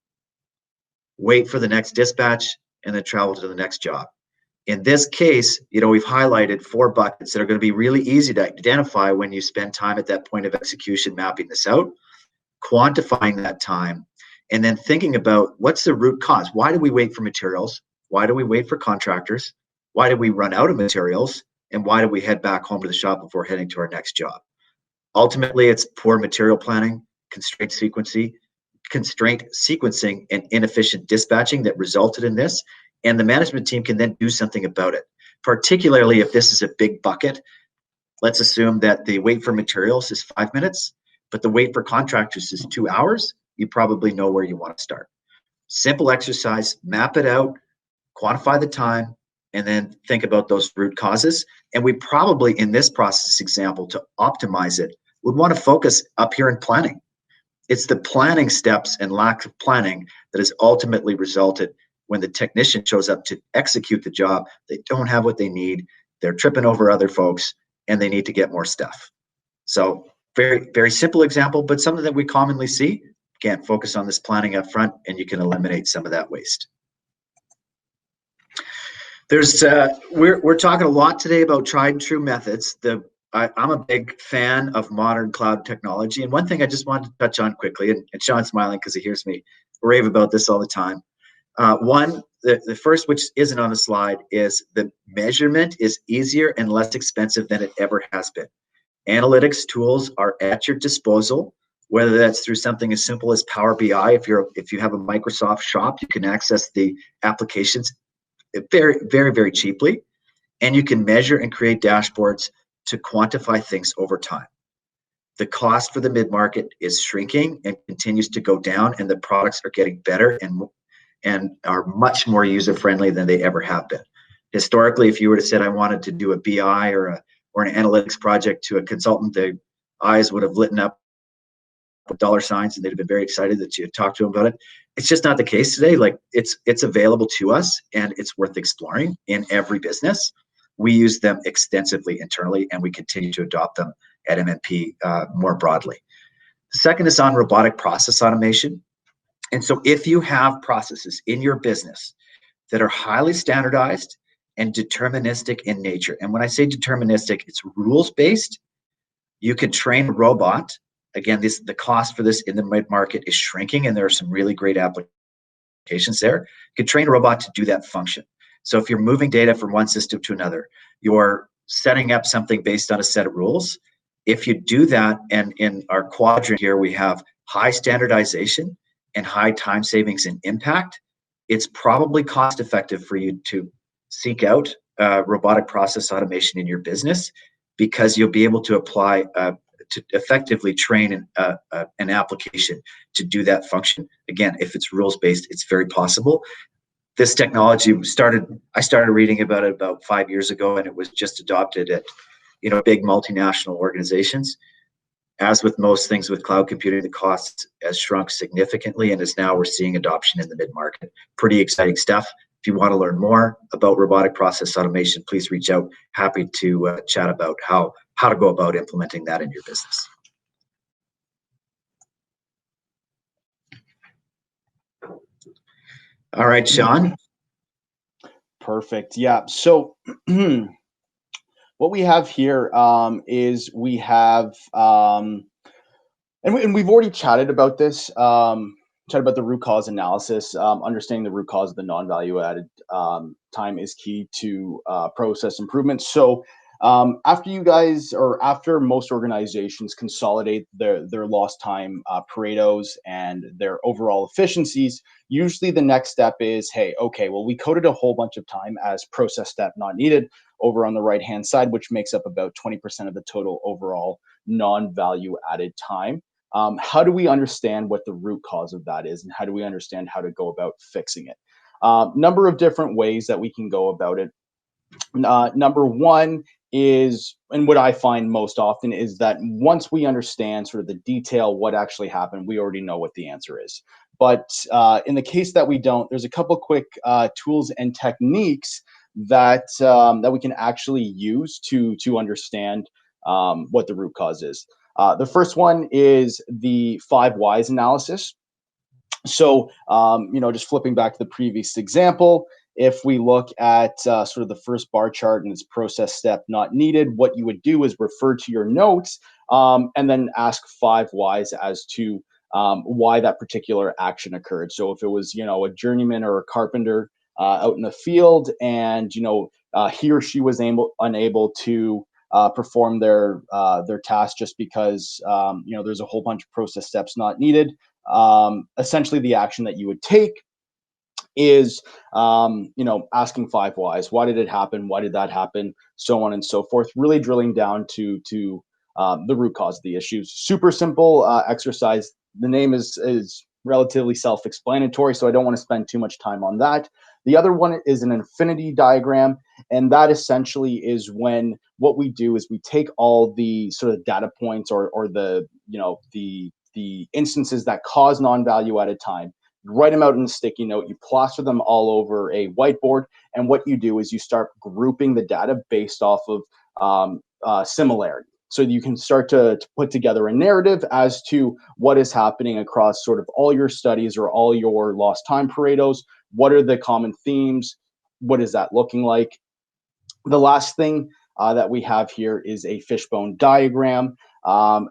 wait for the next dispatch, and then travel to the next job. In this case, we've highlighted 4 buckets that are going to be really easy to identify when you spend time at that point of execution mapping this out, quantifying that time, and then thinking about what's the root cause. Why do we wait for materials? Why do we wait for contractors? Why do we run out of materials? And why do we head back home to the shop before heading to our next job? Ultimately, it's poor material planning, constraint sequencing, and inefficient dispatching that resulted in this. And the management team can then do something about it, particularly if this is a big bucket. Let's assume that the wait for materials is 5 minutes, but the wait for contractors is 2 hours. You probably know where you want to start. Simple exercise, map it out, quantify the time, and then think about those root causes. And we probably, in this process example, to optimize it, would want to focus up here in planning. It's the planning steps and lack of planning that has ultimately resulted when the technician shows up to execute the job. They don't have what they need. They're tripping over other folks, and they need to get more stuff. So very, very simple example, but something that we commonly see. Again, focus on this planning up front, and you can eliminate some of that waste. We're talking a lot today about tried and true methods. I'm a big fan of modern cloud technology, and one thing I just wanted to touch on quickly, and Sean's smiling because he hears me rave about this all the time. The first, which isn't on the slide, is the measurement is easier and less expensive than it ever has been. Analytics tools are at your disposal, whether that's through something as simple as Power BI. If you have a Microsoft shop, you can access the applications very, very, very cheaply, and you can measure and create dashboards to quantify things over time. The cost for the mid-market is shrinking and continues to go down, and the products are getting better and are much more user-friendly than they ever have been. Historically, if you were to say I wanted to do a BI or an analytics project to a consultant, their eyes would have lit up with dollar signs, and they'd have been very excited that you had talked to them about it. It's just not the case today. Like it's available to us, and it's worth exploring in every business. We use them extensively internally, and we continue to adopt them at MNP more broadly. The second is on robotic process automation. And so if you have processes in your business that are highly standardized and deterministic in nature, and when I say deterministic, it's rules-based, you could train a robot. Again, the cost for this in the mid-market is shrinking, and there are some really great applications there. You could train a robot to do that function. So if you're moving data from one system to another, you're setting up something based on a set of rules. If you do that, and in our quadrant here, we have high standardization and high time savings and impact, it's probably cost effective for you to seek out robotic process automation in your business, because you'll be able to apply to effectively train an application to do that function. Again, if it's rules-based, it's very possible. This technology I started reading about it about 5 years ago, and it was just adopted at big multinational organizations. As with most things with cloud computing, the cost has shrunk significantly, and is now we're seeing adoption in the mid-market. Pretty exciting stuff. If you want to learn more about robotic process automation, please reach out. Happy to chat about how to go about implementing that in your business. All right, Sean. Perfect. Yeah. So what we have here is we have, and we've already chatted about this, chatted about the root cause analysis. Understanding the root cause of the non-value added time is key to process improvement. So after you guys, or after most organizations consolidate their lost time Paretos and their overall efficiencies, usually the next step is, hey, okay, well, we coded a whole bunch of time as process step not needed over on the right-hand side, which makes up about 20% of the total overall non-value added time. How do we understand what the root cause of that is, and how do we understand how to go about fixing it? Number of different ways that we can go about it. Number one is, and what I find most often, is that once we understand sort of the detail, what actually happened, we already know what the answer is. But in the case that we don't, there's a couple quick tools and techniques that we can actually use to understand what the root cause is. The first one is the 5 whys analysis. So, just flipping back to the previous example, If we look at sort of the first bar chart and its process step not needed, what you would do is refer to your notes and then ask 5 whys as to why that particular action occurred. So if it was, a journeyman or a carpenter out in the field, and he or she was unable to perform their task just because there's a whole bunch of process steps not needed. Essentially, the action that you would take is asking 5 whys. Why did it happen? Why did that happen? So on and so forth. Really drilling down to the root cause of the issues. Super simple exercise. The name is relatively self-explanatory, so I don't want to spend too much time on that. The other one is an infinity diagram, and that essentially is when what we do is we take all the sort of data points or the instances that cause non-value at a time, write them out in a sticky note, you plaster them all over a whiteboard, and what you do is you start grouping the data based off of similarity. So you can start to put together a narrative as to what is happening across sort of all your studies or all your lost time Paretos. What are the common themes? What is that looking like? The last thing that we have here is a fishbone diagram.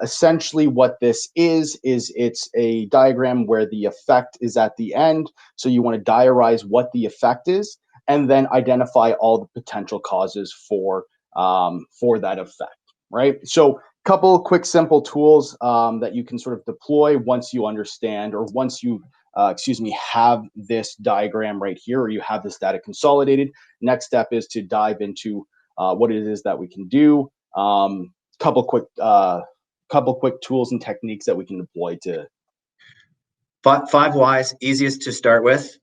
Essentially what this is it's a diagram where the effect is at the end. So you want to diarize what the effect is and then identify all the potential causes for that effect. Right. So a couple quick, simple tools that you can sort of deploy once you understand or once you, have this diagram right here, or you have this data consolidated. Next step is to dive into what it is that we can do. Couple quick tools and techniques that we can deploy to. 5 whys, easiest to start with.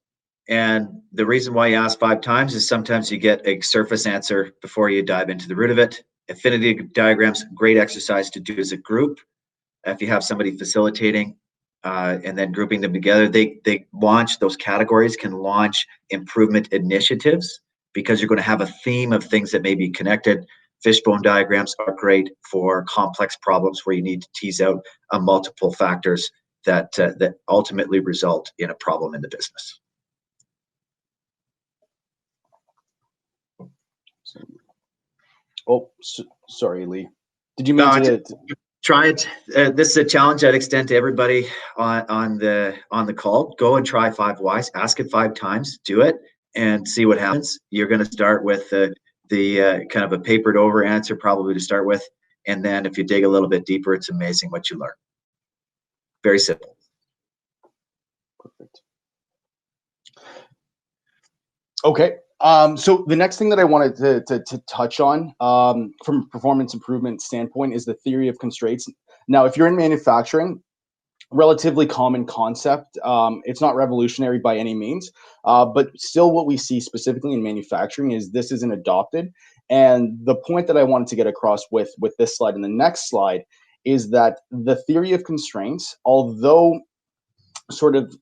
And the reason why you ask 5 times is sometimes you get a surface answer before you dive into the root of it. Affinity diagrams, great exercise to do as a group. If you have somebody facilitating and then grouping them together, they launch, those categories can launch improvement initiatives because you're going to have a theme of things that may be connected. Fishbone diagrams are great for complex problems where you need to tease out multiple factors that ultimately result in a problem in the business. Oh, sorry, Lee. Did you mean to try it? This is a challenge I'd extend to everybody on the call. Go and try 5 whys. Ask it 5 times. Do it and see what happens. You're going to start with the kind of a papered over answer probably to start with, and then if you dig a little bit deeper, it's amazing what you learn. Very simple. Perfect. Okay. So the next thing that I wanted to touch on from a performance improvement standpoint is the theory of constraints. Now, if you're in manufacturing, relatively common concept. It's not revolutionary by any means, but still what we see specifically in manufacturing is this isn't adopted. And the point that I wanted to get across with this slide and the next slide is that the theory of constraints, although sort of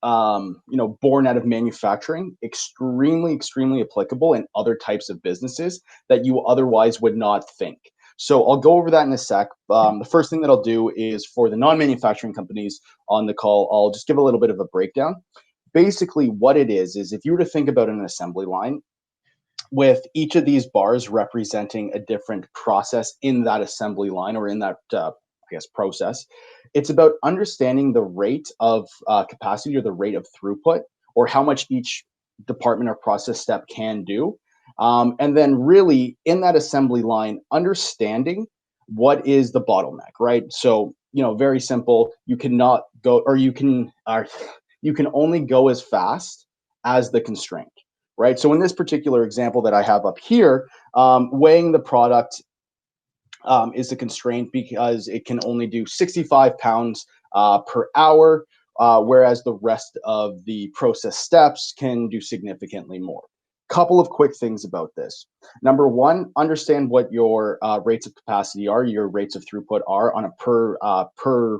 born out of manufacturing, extremely applicable in other types of businesses that you otherwise would not think. So I'll go over that in a sec. The first thing that I'll do is for the non-manufacturing companies on the call, I'll just give a little bit of a breakdown. Basically what it is if you were to think about an assembly line with each of these bars representing a different process in that assembly line or in that process, it's about understanding the rate of capacity or the rate of throughput or how much each department or process step can do. And then really in that assembly line, understanding what is the bottleneck, right? So, very simple, you cannot go, or you can only go as fast as the constraint, right? So in this particular example that I have up here, weighing the product is the constraint because it can only do 65 pounds per hour, whereas the rest of the process steps can do significantly more. Couple of quick things about this. Number one, understand what your rates of capacity are, your rates of throughput are on a per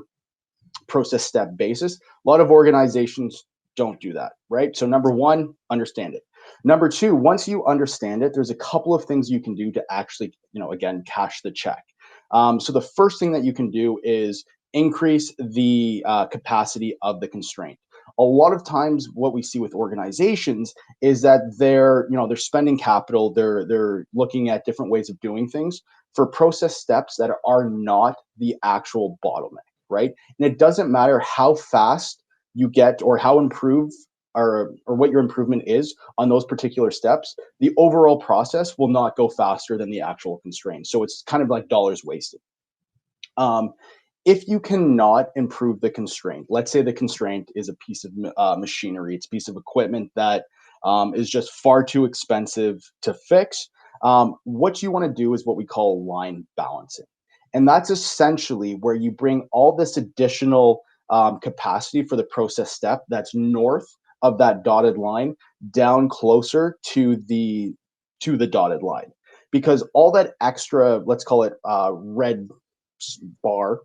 process step basis. A lot of organizations don't do that, right? So number one, understand it. Number two, once you understand it, there's a couple of things you can do to actually, again, cash the check. So the first thing that you can do is increase the capacity of the constraint. A lot of times what we see with organizations is that they're spending capital, they're looking at different ways of doing things for process steps that are not the actual bottleneck, right? And it doesn't matter how fast you get or how improved or what your improvement is on those particular steps, the overall process will not go faster than the actual constraint. So it's kind of like dollars wasted. If you cannot improve the constraint, let's say the constraint is a piece of machinery, it's a piece of equipment that is just far too expensive to fix. What you want to do is what we call line balancing. And that's essentially where you bring all this additional capacity for the process step that's north of that dotted line down closer to the dotted line, because all that extra, let's call it red bar,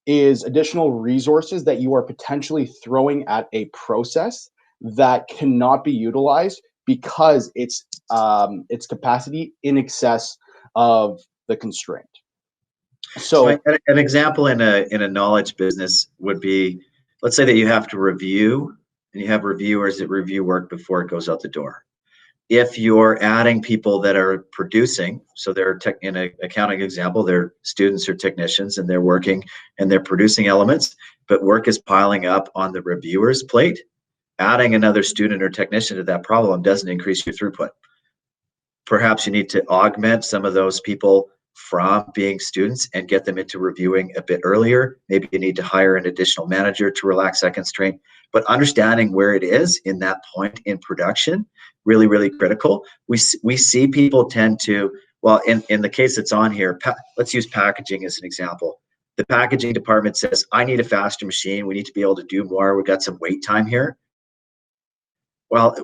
is additional resources that you are potentially throwing at a process that cannot be utilized because its capacity in excess of the constraint. So an example in a knowledge business would be, let's say that you have to review, and you have reviewers that review work before it goes out the door. If you're adding people that are producing, so they're in an accounting example, they're students or technicians, and they're working and they're producing elements, but work is piling up on the reviewer's plate, adding another student or technician to that problem doesn't increase your throughput. Perhaps you need to augment some of those people from being students and get them into reviewing a bit earlier. Maybe you need to hire an additional manager to relax that constraint. But understanding where it is in that point in production, really, really critical. We see people tend to, well, in the case that's on here, let's use packaging as an example. The packaging department says, I need a faster machine. We need to be able to do more. We've got some wait time here. Well,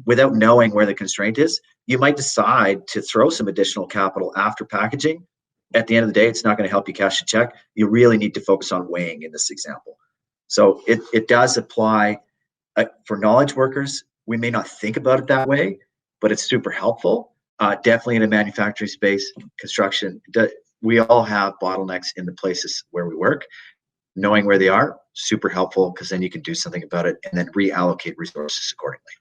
without knowing where the constraint is, you might decide to throw some additional capital after packaging. At the end of the day, it's not going to help you cash a check. You really need to focus on weighing in this example. So it does apply for knowledge workers. We may not think about it that way, but it's super helpful. Definitely in a manufacturing space, construction, we all have bottlenecks in the places where we work. Knowing where they are, super helpful, because then you can do something about it and then reallocate resources accordingly.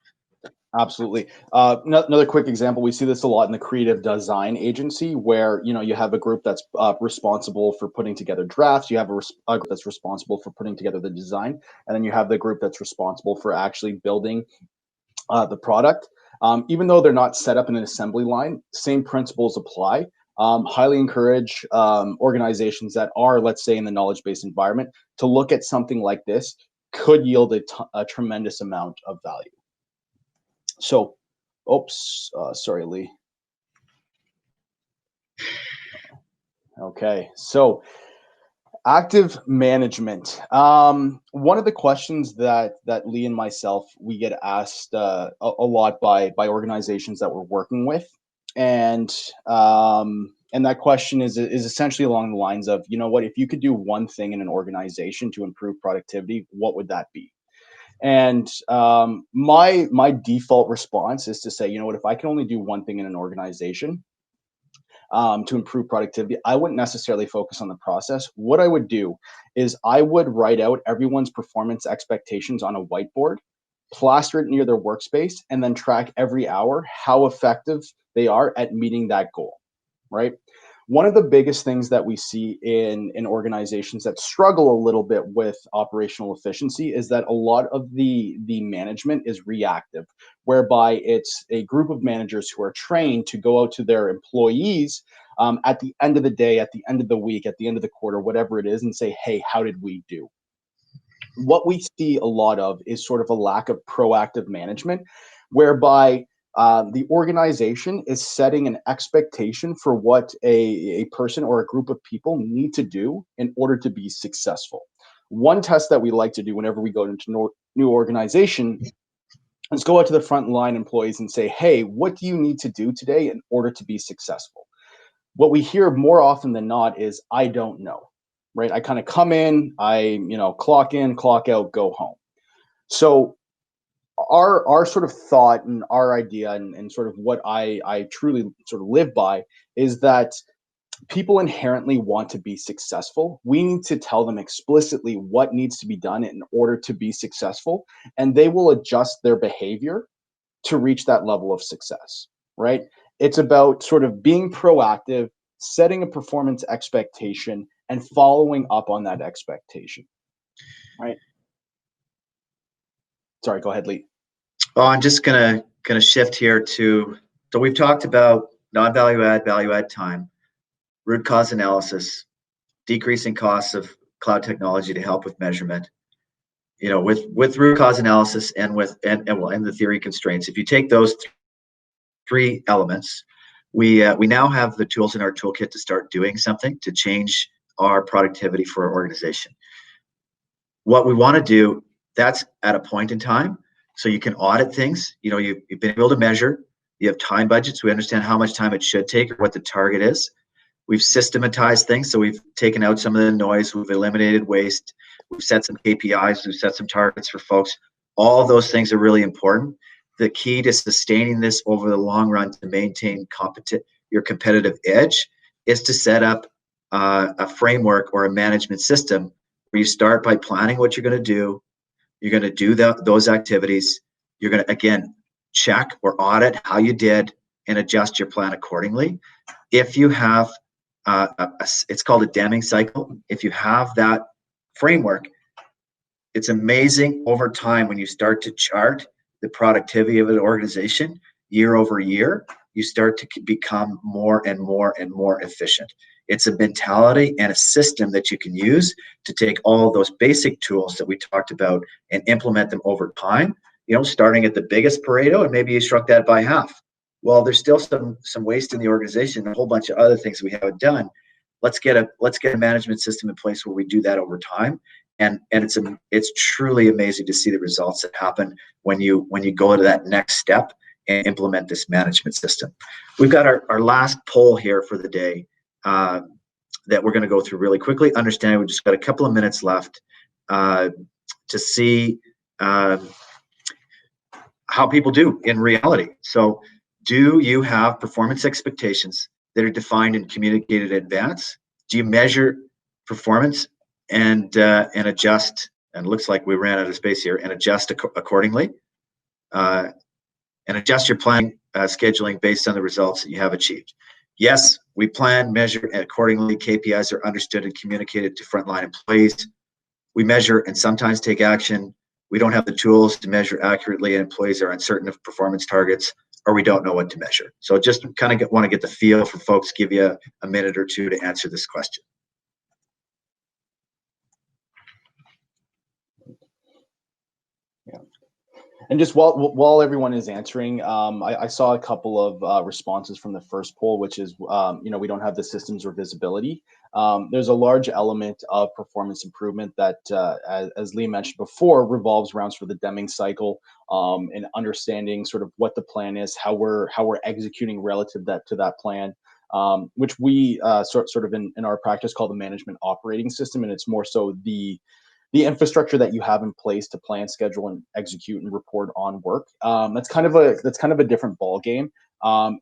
Absolutely. Another quick example, we see this a lot in the creative design agency, where you have a group that's responsible for putting together drafts, you have a group that's responsible for putting together the design, and then you have the group that's responsible for actually building the product. Even though they're not set up in an assembly line, same principles apply. Highly encourage organizations that are, let's say, in the knowledge-based environment to look at something like this. Could yield a tremendous amount of value. So, sorry, Lee. Okay, so active management. One of the questions that Lee and myself, we get asked a lot by organizations that we're working with, and that question is essentially along the lines of, what, if you could do one thing in an organization to improve productivity, what would that be? And my default response is to say, what, if I can only do one thing in an organization to improve productivity, I wouldn't necessarily focus on the process. What I would do is I would write out everyone's performance expectations on a whiteboard, plaster it near their workspace, and then track every hour how effective they are at meeting that goal, right? One of the biggest things that we see in organizations that struggle a little bit with operational efficiency is that a lot of the management is reactive, whereby it's a group of managers who are trained to go out to their employees at the end of the day, at the end of the week, at the end of the quarter, whatever it is, and say, hey, how did we do? What we see a lot of is sort of a lack of proactive management, whereby the organization is setting an expectation for what a person or a group of people need to do in order to be successful. One test that we like to do whenever we go into new organization is go out to the frontline employees and say, hey, what do you need to do today in order to be successful? What we hear more often than not is, I don't know, right? I kind of come in, I clock in, clock out, go home. So our sort of thought and our idea and sort of what I truly sort of live by is that people inherently want to be successful. We need to tell them explicitly what needs to be done in order to be successful, and they will adjust their behavior to reach that level of success, right? It's about sort of being proactive, setting a performance expectation, and following up on that expectation, right? Sorry, go ahead, Lee. Oh, I'm just gonna shift here to, so we've talked about non-value add, value add time, root cause analysis, decreasing costs of cloud technology to help with measurement. You know, with root cause analysis and the theory constraints. If you take those three elements, we now have the tools in our toolkit to start doing something to change our productivity for our organization. What we want to do, that's at a point in time, so you can audit things. You know, you've been able to measure. You have time budgets. We understand how much time it should take or what the target is. We've systematized things, so we've taken out some of the noise. We've eliminated waste. We've set some KPIs. We've set some targets for folks. All of those things are really important. The key to sustaining this over the long run to maintain your competitive edge is to set up a framework or a management system where you start by planning what you're going to do. You're going to do those activities. You're going to, again, check or audit how you did and adjust your plan accordingly. If you have, it's called a Deming cycle. If you have that framework, it's amazing over time when you start to chart the productivity of an organization year over year, you start to become more and more and more efficient. It's a mentality and a system that you can use to take all of those basic tools that we talked about and implement them over time, you know, starting at the biggest Pareto, and maybe you shrunk that by half. Well, there's still some waste in the organization, a whole bunch of other things we haven't done. Let's get a management system in place where we do that over time. And it's truly amazing to see the results that happen when you go to that next step and implement this management system. We've got our last poll here for the day that we're going to go through really quickly. Understanding we've just got a couple of minutes left to see how people do in reality. So, do you have performance expectations that are defined and communicated in advance? Do you measure performance and adjust? And it looks like we ran out of space here. And adjust accordingly, and adjust your plan scheduling based on the results that you have achieved. Yes, we plan, measure, and accordingly. KPIs are understood and communicated to frontline employees. We measure and sometimes take action. We don't have the tools to measure accurately, and employees are uncertain of performance targets, or we don't know what to measure. So just kind of want to get the feel for folks, give you a minute or two to answer this question. Yeah. And just while everyone is answering, I saw a couple of responses from the first poll, which is, you know, we don't have the systems or visibility. There's a large element of performance improvement that, as Lee mentioned before, revolves around sort of the Deming cycle, and understanding sort of what the plan is, how we're executing relative to that plan, which we sort of in our practice call the management operating system, and it's more so the infrastructure that you have in place to plan, schedule, and execute and report on work. That's kind of a different ball game.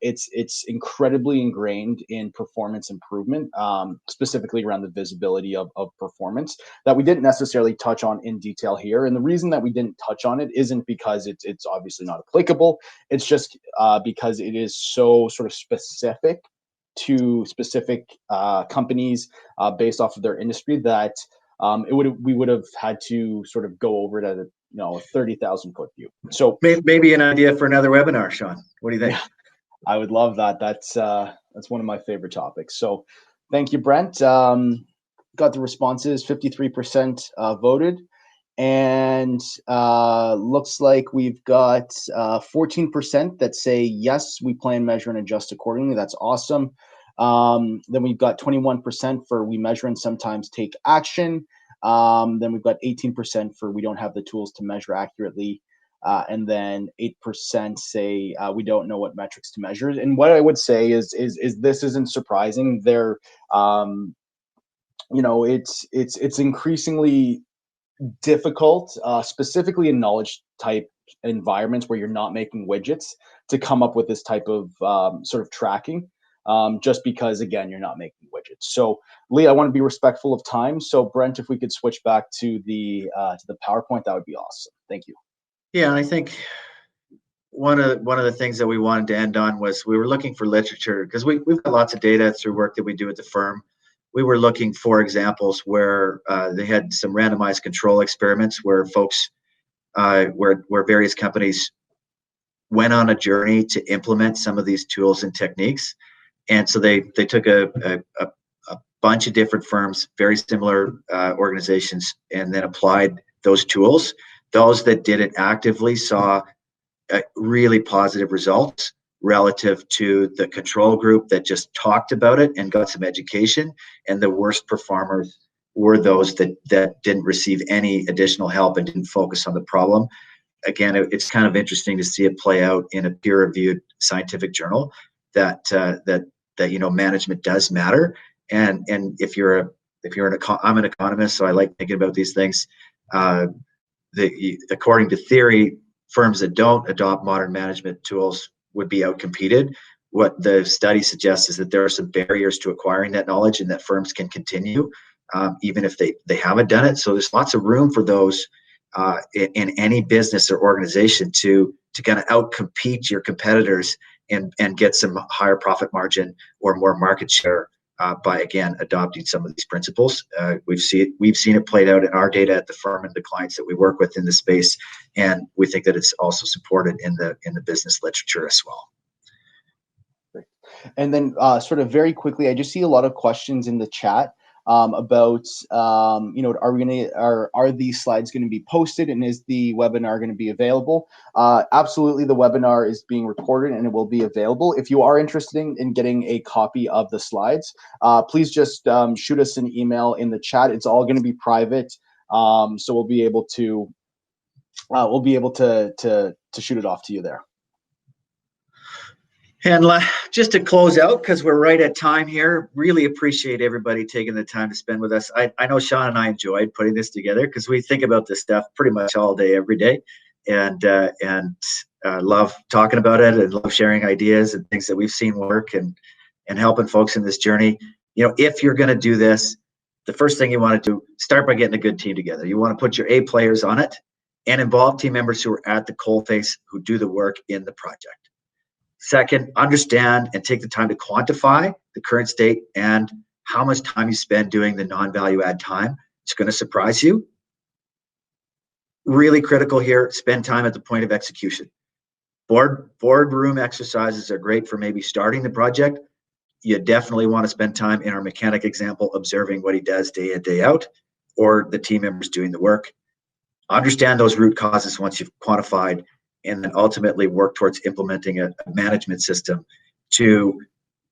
It's incredibly ingrained in performance improvement, specifically around the visibility of performance that we didn't necessarily touch on in detail here. And the reason that we didn't touch on it isn't because it's obviously not applicable. It's just because it is so sort of specific to specific companies based off of their industry that we would have had to sort of go over it at a 30,000 foot view. So maybe an idea for another webinar, Sean. What do you think? Yeah, I would love that. That's one of my favorite topics. So thank you, Brent. Got the responses. 53% voted, and looks like we've got 14% that say yes, we plan, measure, and adjust accordingly. That's awesome. Then we've got 21% for we measure and sometimes take action. Then we've got 18% for we don't have the tools to measure accurately. And then 8% say we don't know what metrics to measure. And what I would say is this isn't surprising. They're, it's increasingly difficult, specifically in knowledge type environments where you're not making widgets, to come up with this type of sort of tracking. just because, again, you're not making widgets. So Lee, I want to be respectful of time. So Brent, if we could switch back to the PowerPoint, that would be awesome. Thank you. Yeah, and I think one of the things that we wanted to end on was we were looking for literature, because we've got lots of data through work that we do at the firm. We were looking for examples where they had some randomized control experiments where folks, where various companies went on a journey to implement some of these tools and techniques. And so they took a bunch of different firms, very similar organizations, and then applied those tools. Those that did it actively saw really positive results relative to the control group that just talked about it and got some education. And the worst performers were those that didn't receive any additional help and didn't focus on the problem. Again, it's kind of interesting to see it play out in a peer-reviewed scientific journal that management does matter. And if you're I'm an economist, so I like thinking about these things. According to theory, firms that don't adopt modern management tools would be outcompeted. What the study suggests is that there are some barriers to acquiring that knowledge, and that firms can continue even if they haven't done it. So there's lots of room for those in any business or organization to kind of outcompete your competitors and get some higher profit margin or more market share by, again, adopting some of these principles. We've seen it played out in our data at the firm and the clients that we work with in the space, and we think that it's also supported in the business literature as well. And then sort of very quickly, I just see a lot of questions in the chat about, are these slides going to be posted, and is the webinar going to be available? Absolutely, the webinar is being recorded and it will be available. If you are interested in getting a copy of the slides, please just shoot us an email in the chat. It's all going to be private, so we'll be able to shoot it off to you there. And just to close out, because we're right at time here, really appreciate everybody taking the time to spend with us. I know Sean and I enjoyed putting this together because we think about this stuff pretty much all day, every day, and love talking about it and love sharing ideas and things that we've seen work and helping folks in this journey. If you're going to do this, the first thing you want to do, start by getting a good team together. You want to put your A players on it and involve team members who are at the coalface, who do the work in the project. Second, understand and take the time to quantify the current state and how much time you spend doing the non-value add time. It's going to surprise you. Really critical here, spend time at the point of execution. Boardroom exercises are great for maybe starting the project. You definitely want to spend time in our mechanic example, observing what he does day in, day out, or the team members doing the work. Understand those root causes once you've quantified, and then ultimately work towards implementing a management system to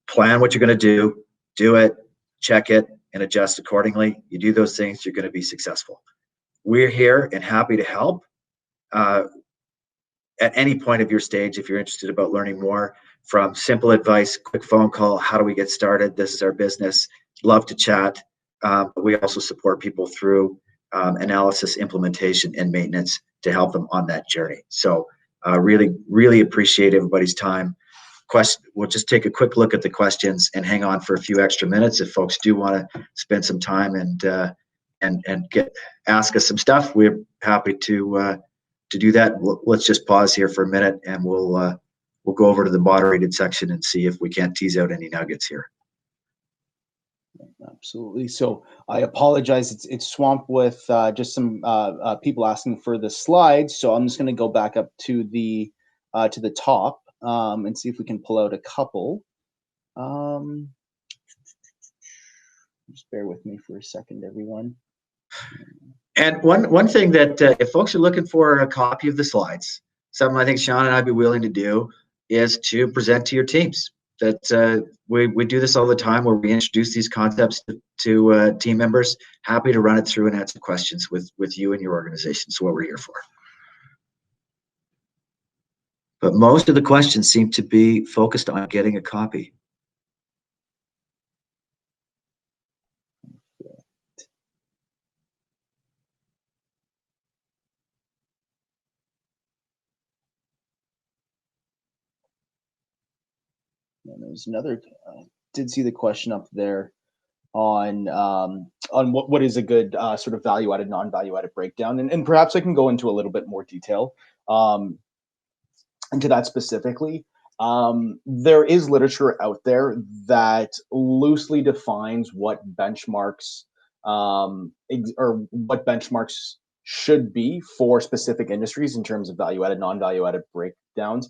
plan what you're going to do it, check it, and adjust accordingly. You do those things, you're going to be successful. We're here and happy to help at any point of your stage if you're interested about learning more, from simple advice, quick phone call, how do we get started? This is our business. Love to chat. But we also support people through analysis, implementation, and maintenance to help them on that journey. So really appreciate everybody's time. We'll just take a quick look at the questions and hang on for a few extra minutes if folks do want to spend some time and ask us some stuff. We're happy to do that. Let's just pause here for a minute, and we'll go over to the moderated section and see if we can't tease out any nuggets here. Absolutely. So I apologize. It's swamped with just some people asking for the slides. So I'm just going to go back up to the top and see if we can pull out a couple. Just bear with me for a second, everyone. And one thing that if folks are looking for a copy of the slides, something I think Sean and I'd be willing to do is to present to your teams. That we do this all the time, where we introduce these concepts to team members. Happy to run it through and answer questions with you and your organization. So what we're here for. But most of the questions seem to be focused on getting a copy. And there's another. Did see the question up there on what is a good sort of value added, non-value added breakdown, and perhaps I can go into a little bit more detail into that specifically. There is literature out there that loosely defines what benchmarks or what benchmarks should be for specific industries in terms of value added, non-value added breakdowns.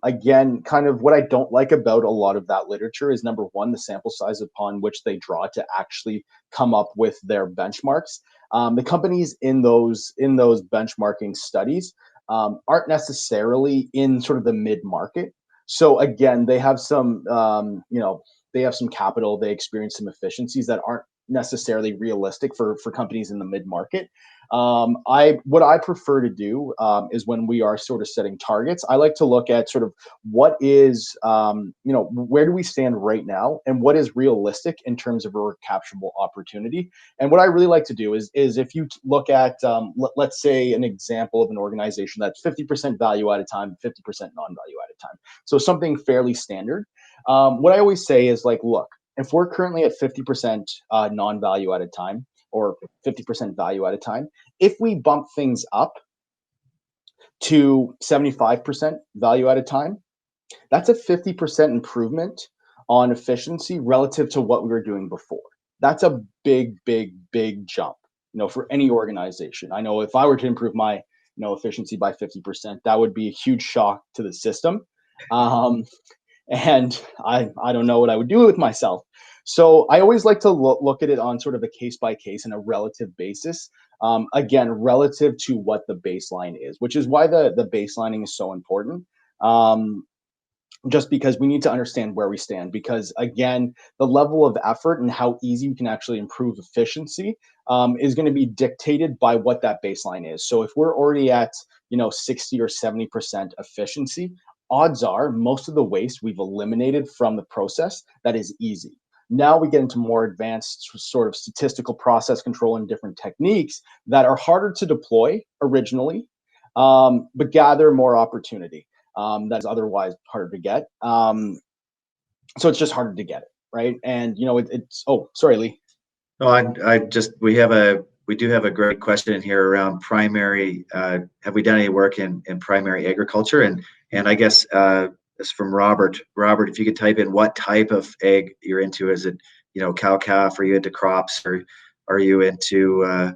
Again, kind of what I don't like about a lot of that literature is, number one, the sample size upon which they draw to actually come up with their benchmarks. The companies in those benchmarking studies aren't necessarily in sort of the mid market. So again, they have some, they have some capital, they experience some efficiencies that aren't necessarily realistic for companies in the mid market. What I prefer to do is, when we are sort of setting targets, I like to look at sort of what is, where do we stand right now, and what is realistic in terms of a recapturable opportunity. And what I really like to do is if you look at, let's say, an example of an organization that's 50% value at a time, 50% non-value at a time. So something fairly standard. What I always say is, like, look, if we're currently at 50% non-value at a time, or 50% value at a time, if we bump things up to 75% value at a time, that's a 50% improvement on efficiency relative to what we were doing before. That's a big, big, big jump, for any organization. I know if I were to improve my, efficiency by 50%, that would be a huge shock to the system. And I don't know what I would do with myself. So I always like to look at it on sort of a case by case and a relative basis. Again, relative to what the baseline is, which is why the baselining is so important. Just because we need to understand where we stand, because again, the level of effort and how easy we can actually improve efficiency is going to be dictated by what that baseline is. So if we're already at 60 or 70% efficiency, odds are most of the waste we've eliminated from the process. That is easy. Now we get into more advanced sort of statistical process control and different techniques that are harder to deploy originally, but gather more opportunity. That's otherwise harder to get. So it's just harder to get it, right? And it's sorry, Lee. No, we do have a great question in here around primary. Have we done any work in primary agriculture? And I guess it's from Robert. Robert, if you could type in what type of egg you're into. Is it cow calf? Are you into crops? Or are you into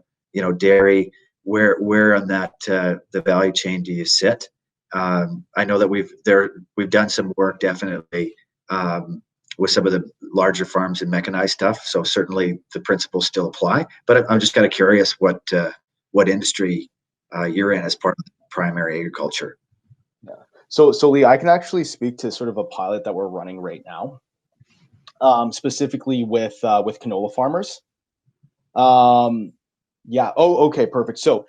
dairy? Where on that the value chain do you sit? I know that we've done some work definitely with some of the larger farms and mechanized stuff. So certainly the principles still apply. But I'm just kind of curious what industry you're in as part of primary agriculture. Yeah. So Lee, I can actually speak to sort of a pilot that we're running right now, specifically with canola farmers. Yeah. Oh, okay, perfect. So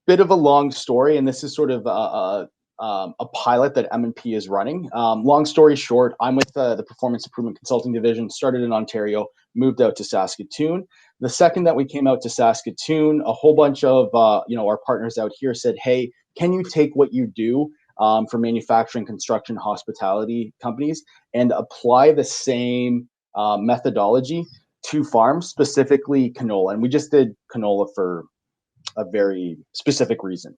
bit of a long story, and this is sort of a pilot that M&P is running. Long story short, I'm with the Performance Improvement Consulting Division, started in Ontario, moved out to Saskatoon. The second that we came out to Saskatoon, a whole bunch of our partners out here said, hey, can you take what you do for manufacturing, construction, hospitality companies and apply the same methodology to farms, specifically canola? And we just did canola for a very specific reason.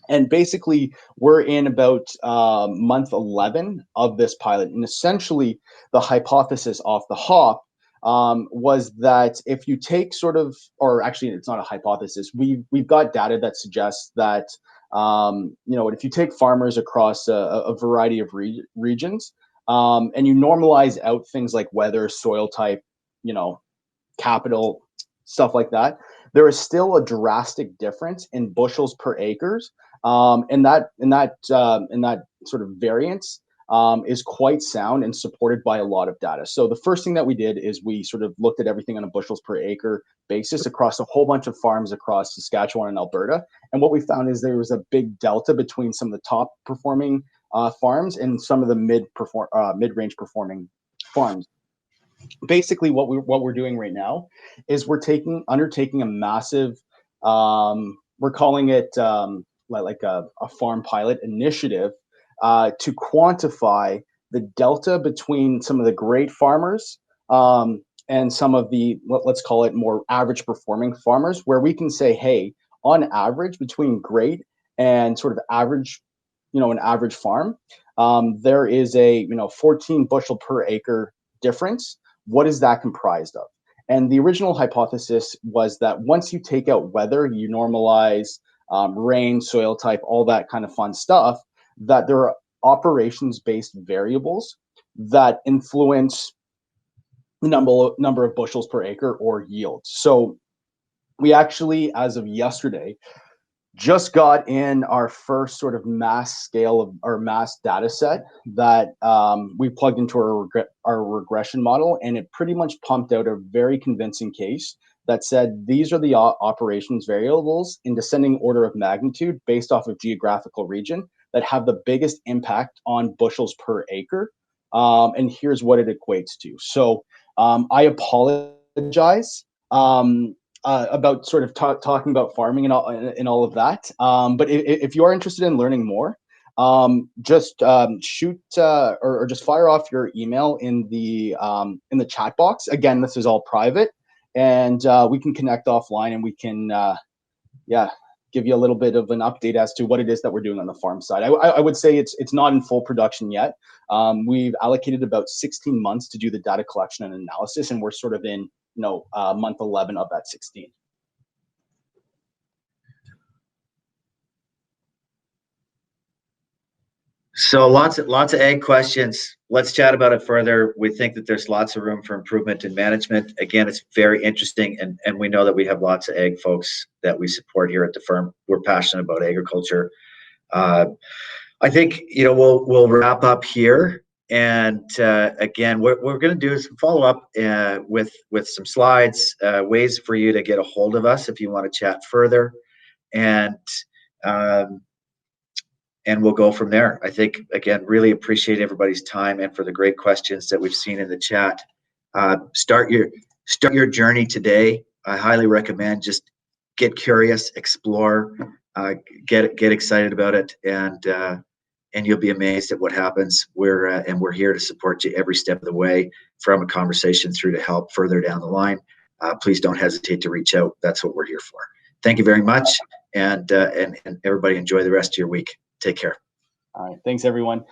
And basically, we're in about month 11 of this pilot. And essentially, the hypothesis off the hop was that if you take sort of, or actually, it's not a hypothesis. We've got data that suggests that, if you take farmers across a variety of regions and you normalize out things like weather, soil type, capital, stuff like that, there is still a drastic difference in bushels per acres. And that sort of variance is quite sound and supported by a lot of data. So the first thing that we did is we sort of looked at everything on a bushels per acre basis across a whole bunch of farms across Saskatchewan and Alberta. And what we found is there was a big delta between some of the top performing farms and some of the mid-range performing farms. Basically, what we're doing right now is we're undertaking a massive, we're calling it like a farm pilot initiative to quantify the delta between some of the great farmers and some of the, let's call it, more average performing farmers, where we can say, hey, on average between great and sort of average, an average farm, there is a 14 bushel per acre difference. What is that comprised of? And the original hypothesis was that once you take out weather, you normalize rain, soil type, all that kind of fun stuff, that there are operations-based variables that influence the number of bushels per acre or yield. So we actually, as of yesterday, just got in our first sort of mass scale of our mass data set that we plugged into our regression model, and it pretty much pumped out a very convincing case that said these are the operations variables in descending order of magnitude based off of geographical region that have the biggest impact on bushels per acre. And here's what it equates to. So I apologize about sort of talking about farming and all of that. But if you are interested in learning more, just shoot or just fire off your email in the chat box. Again, this is all private, and we can connect offline, and we can give you a little bit of an update as to what it is that we're doing on the farm side. I would say it's not in full production yet. We've allocated about 16 months to do the data collection and analysis, and we're sort of in month 11 of that 16. So lots of ag questions. Let's chat about it further. We think that there's lots of room for improvement in management. Again, it's very interesting, and we know that we have lots of ag folks that we support here at the firm. We're passionate about agriculture. I think we'll wrap up here. And again, what we're going to do is follow up with some slides, ways for you to get a hold of us if you want to chat further, and we'll go from there. I think, again, really appreciate everybody's time and for the great questions that we've seen in the chat. Start your journey today. I highly recommend just get curious, explore, get excited about it, and you'll be amazed at what happens. We're here to support you every step of the way, from a conversation through to help further down the line. Please don't hesitate to reach out. That's what we're here for. Thank you very much, and everybody enjoy the rest of your week. Take care. All right. Thanks, everyone.